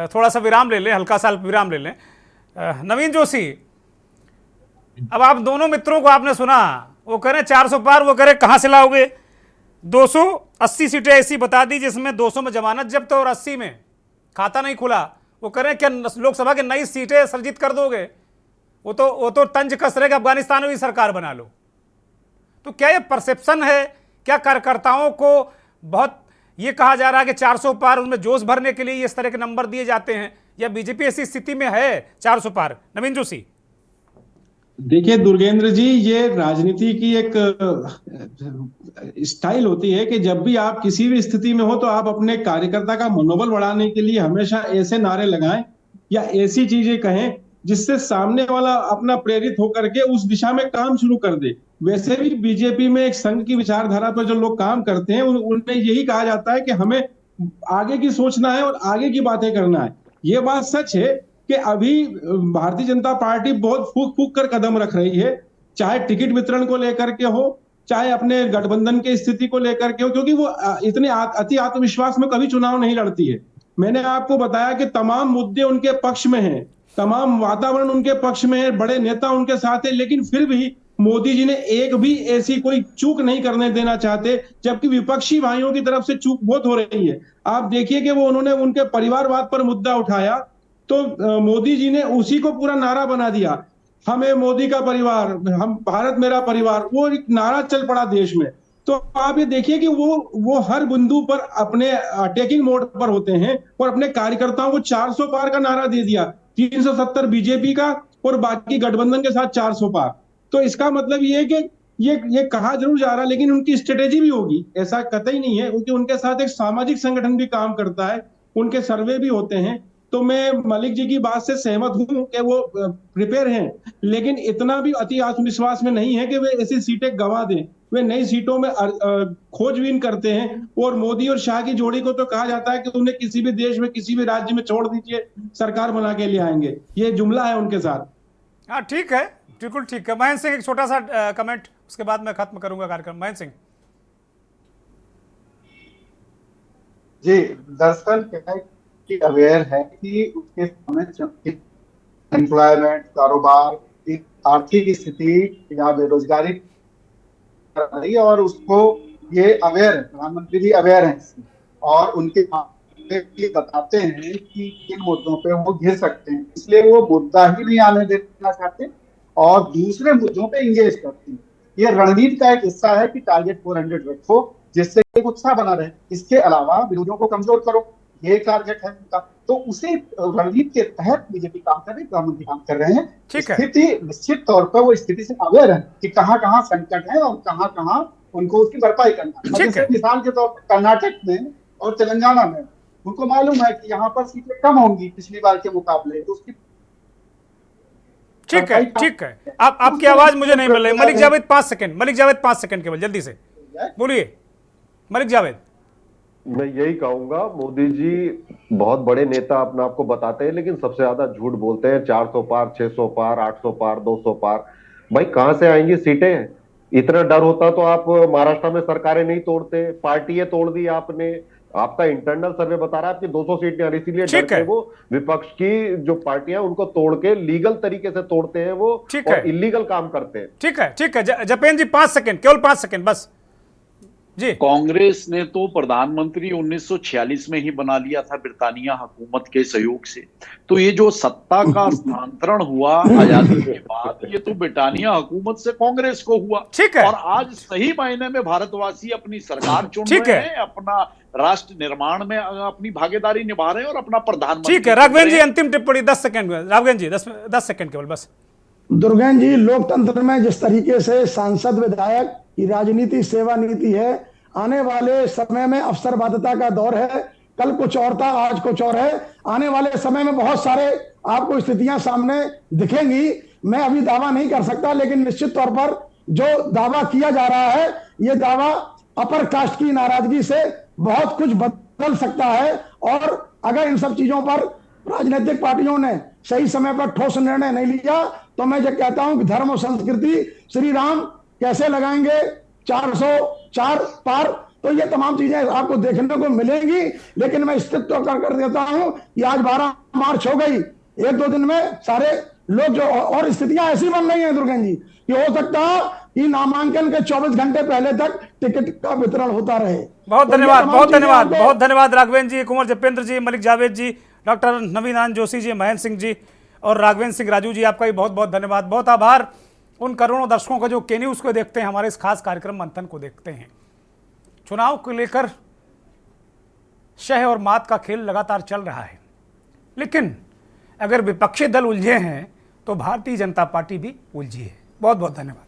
थोड़ा सा विराम ले लें, हल्का सा विराम ले लें। नवीन जोशी, अब आप दोनों मित्रों को आपने सुना, वो कह रहे 400 पार, वो कह रहे कहां से लाओगे? 280 सीटें ऐसी बता दी जिसमें 200 में जमानत जब्त और 80 में खाता नहीं खुला। वो कह रहे हैं क्या लोकसभा की नई सीटें सर्जित कर दोगे? वो तो तंज कस रहे कि अफगानिस्तान में भी सरकार बना लो। तो क्या ये परसेप्शन है? क्या कार्यकर्ताओं को बहुत ये कहा जा रहा है कि 400 पार, उनमें जोश भरने के लिए इस तरह के नंबर दिए जाते हैं, या बीजेपी ऐसी स्थिति में है 400 पार? नवीन जोशी, देखिए दुर्गेंद्र जी, ये राजनीति की एक स्टाइल होती है कि जब भी आप किसी भी स्थिति में हो तो आप अपने कार्यकर्ता का मनोबल बढ़ाने के लिए हमेशा ऐसे नारे लगाएं या ऐसी चीजें कहें जिससे सामने वाला अपना प्रेरित होकर के उस दिशा में काम शुरू कर दे। वैसे भी बीजेपी में एक संघ की विचारधारा पर जो लोग काम करते हैं उनमें यही कहा जाता है कि हमें आगे की सोचना है और आगे की बातें करना है। ये बात सच है कि अभी भारतीय जनता पार्टी बहुत फूक फूक कर कदम रख रही है, चाहे टिकट वितरण को लेकर के हो, चाहे अपने गठबंधन की स्थिति को लेकर के हो, क्योंकि वो इतने अति आत्मविश्वास में कभी चुनाव नहीं लड़ती है। मैंने आपको बताया कि तमाम मुद्दे उनके पक्ष में हैं, तमाम वातावरण उनके पक्ष में है, बड़े नेता उनके साथ है, लेकिन फिर भी मोदी जी ने एक भी ऐसी कोई चूक नहीं करने देना चाहते, जबकि विपक्षी भाइयों की तरफ से चूक बहुत हो रही है। आप देखिए कि वो उन्होंने उनके परिवारवाद पर मुद्दा उठाया तो मोदी जी ने उसी को पूरा नारा बना दिया, हमें मोदी का परिवार, हम भारत मेरा परिवार, वो एक नारा चल पड़ा देश में। तो आप ये देखिए कि वो हर बिंदु पर अपने अटैकिंग मोड पर होते हैं और अपने कार्यकर्ताओं को 400 पार का नारा दे दिया, 370 बीजेपी का और बाकी गठबंधन के साथ 400 पार। तो इसका मतलब ये है कि ये कहा जरूर जा रहा है, लेकिन उनकी स्ट्रेटेजी भी होगी, ऐसा कतई नहीं है, क्योंकि उनके साथ एक सामाजिक संगठन भी काम करता है, उनके सर्वे भी होते हैं। तो मैं मलिक जी की बात से सहमत हूं कि वो प्रिपेयर हैं, लेकिन इतना भी अति आत्मविश्वास में नहीं है कि वे ऐसी सीटें गंवा दें। वे नई सीटों में खोजबीन करते हैं, और मोदी और शाह की जोड़ी को तो कहा जाता है कि उन्हें किसी भी देश में किसी भी राज्य में छोड़ दीजिए, सरकार बना के ले आएंगे, ये जुमला है उनके साथ। हाँ ठीक है, बिल्कुल ठीक है। महेंद्र सिंह, एक छोटा सा कमेंट, उसके बाद मैं खत्म करूंगा कार्यक्रम। महेंद्र सिंह जी, दरअसल क्या है कि अवेयर है कि उसके सामने एम्प्लॉयमेंट, कारोबार, आर्थिक स्थिति या बेरोजगारी कर रही है, और उसको ये अवेयर है, प्रधानमंत्री भी अवेयर है, और उनके बताते हैं कि किन मुद्दों पे वो घिर सकते हैं, इसलिए वो मुद्दा ही नहीं आने देना चाहते और दूसरे मुद्दों पे इंगेज करते हैं। ये रणनीति का एक हिस्सा है कि टारगेट 400 रखो जिससे एक उत्साह बना रहे, इसके अलावा विरोधियों को कमजोर करो, ये टारगेट है उनका। तो उसी रणनीति के तहत बीजेपी काम कर रही है, प्रधानमंत्री काम कर रहे हैं। स्थिति निश्चित तौर पर वो स्थिति से अवेयर है कि कहाँ कहाँ संकट है और कहाँ कहाँ उनको उसकी भरपाई करना है। जैसे मिसाल के तौर पर कर्नाटक में और तेलंगाना में उनको मालूम है कि यहाँ पर सीटें कम होंगी पिछली बार के मुकाबले, तो उसकी ठीक है, ठीक है। आपकी आवाज मुझे नहीं मिल रही। मलिक जावेद 5 सेकंड, मलिक जावेद 5 सेकंड केवल, जल्दी से बोलिए मलिक जावेद। मैं यही कहूंगा, मोदी जी बहुत बड़े नेता अपने आप को बताते हैं, लेकिन सबसे ज्यादा झूठ बोलते हैं। 400 पार, 600 पार, 800 पार, 200 पार, भाई कहां से आएंगी सीटें? इतना डर होता तो आप महाराष्ट्र में सरकारें नहीं तोड़ते, पार्टियां तोड़ दी आपने। आपका इंटरनल सर्वे बता रहा है आपकी 200 सीट नहीं आ रही, इसीलिए डरते वो विपक्ष की जो पार्टियां उनको तोड़ के लीगल तरीके से तोड़ते हैं वो, और इलीगल काम करते हैं। ठीक है, ठीक है। जपेन जी 5 सेकंड, केवल 5 सेकंड बस जी। कांग्रेस ने तो प्रधानमंत्री 1946 में ही बना लिया था ब्रिटानिया हुकूमत के सहयोग से। तो ये जो सत्ता का स्थानांतरण हुआ आजादी के बाद, ये तो ब्रिटानिया हुकूमत से कांग्रेस को हुआ। ठीक है। और आज सही मायने में भारतवासी अपनी सरकार चुन रहे हैं, अपना राष्ट्र निर्माण में अपनी भागीदारी निभा रहे हैं और अपना प्रधानमंत्री। ठीक है, राघवेंद्र जी अंतिम टिप्पणी 10 सेकंड। राघवेंद्र जी 10 सेकंड केवल बस। दुर्गेन जी, लोकतंत्र में जिस तरीके से सांसद विधायक की राजनीति सेवा नीति है, आने वाले समय में अवसरवादिता का दौर है। कल कुछ और था, आज कुछ और है। आने वाले समय में बहुत सारे आपको स्थितियां सामने दिखेंगी। मैं अभी दावा नहीं कर सकता, लेकिन निश्चित तौर पर जो दावा किया जा रहा है, ये दावा अपर कास्ट की नाराजगी से बहुत कुछ बदल सकता है। और अगर इन सब चीजों पर राजनीतिक पार्टियों ने सही समय पर ठोस निर्णय नहीं लिया, तो मैं जो कहता हूं कि धर्म और संस्कृति, श्री राम कैसे लगाएंगे 404 पार, तो ये तमाम चीजें आपको देखने को मिलेंगी। लेकिन मैं स्थित कर देता हूं कि आज 12 मार्च हो गई, 1-2 दिन में सारे लोग जो, और स्थितियां ऐसी बन रही हैं दुर्गेन जी कि हो सकता है कि नामांकन के 24 घंटे पहले तक टिकट का वितरण होता रहे। बहुत धन्यवाद, बहुत धन्यवाद, बहुत धन्यवाद राघवेंद्र जी, कुंवर जपेंद्र जी, मलिक जावेद जी, डॉक्टर नवीन आनंद जोशी जी, महेंद्र सिंह जी और राघवेंद्र सिंह राजू जी, आपका भी बहुत बहुत धन्यवाद। बहुत आभार उन करोड़ों दर्शकों का जो के न्यूज़ को देखते हैं, हमारे इस खास कार्यक्रम मंथन को देखते हैं। चुनाव को लेकर शह और मात का खेल लगातार चल रहा है, लेकिन अगर विपक्षी दल उलझे हैं तो भारतीय जनता पार्टी भी उलझी है। बहुत बहुत धन्यवाद।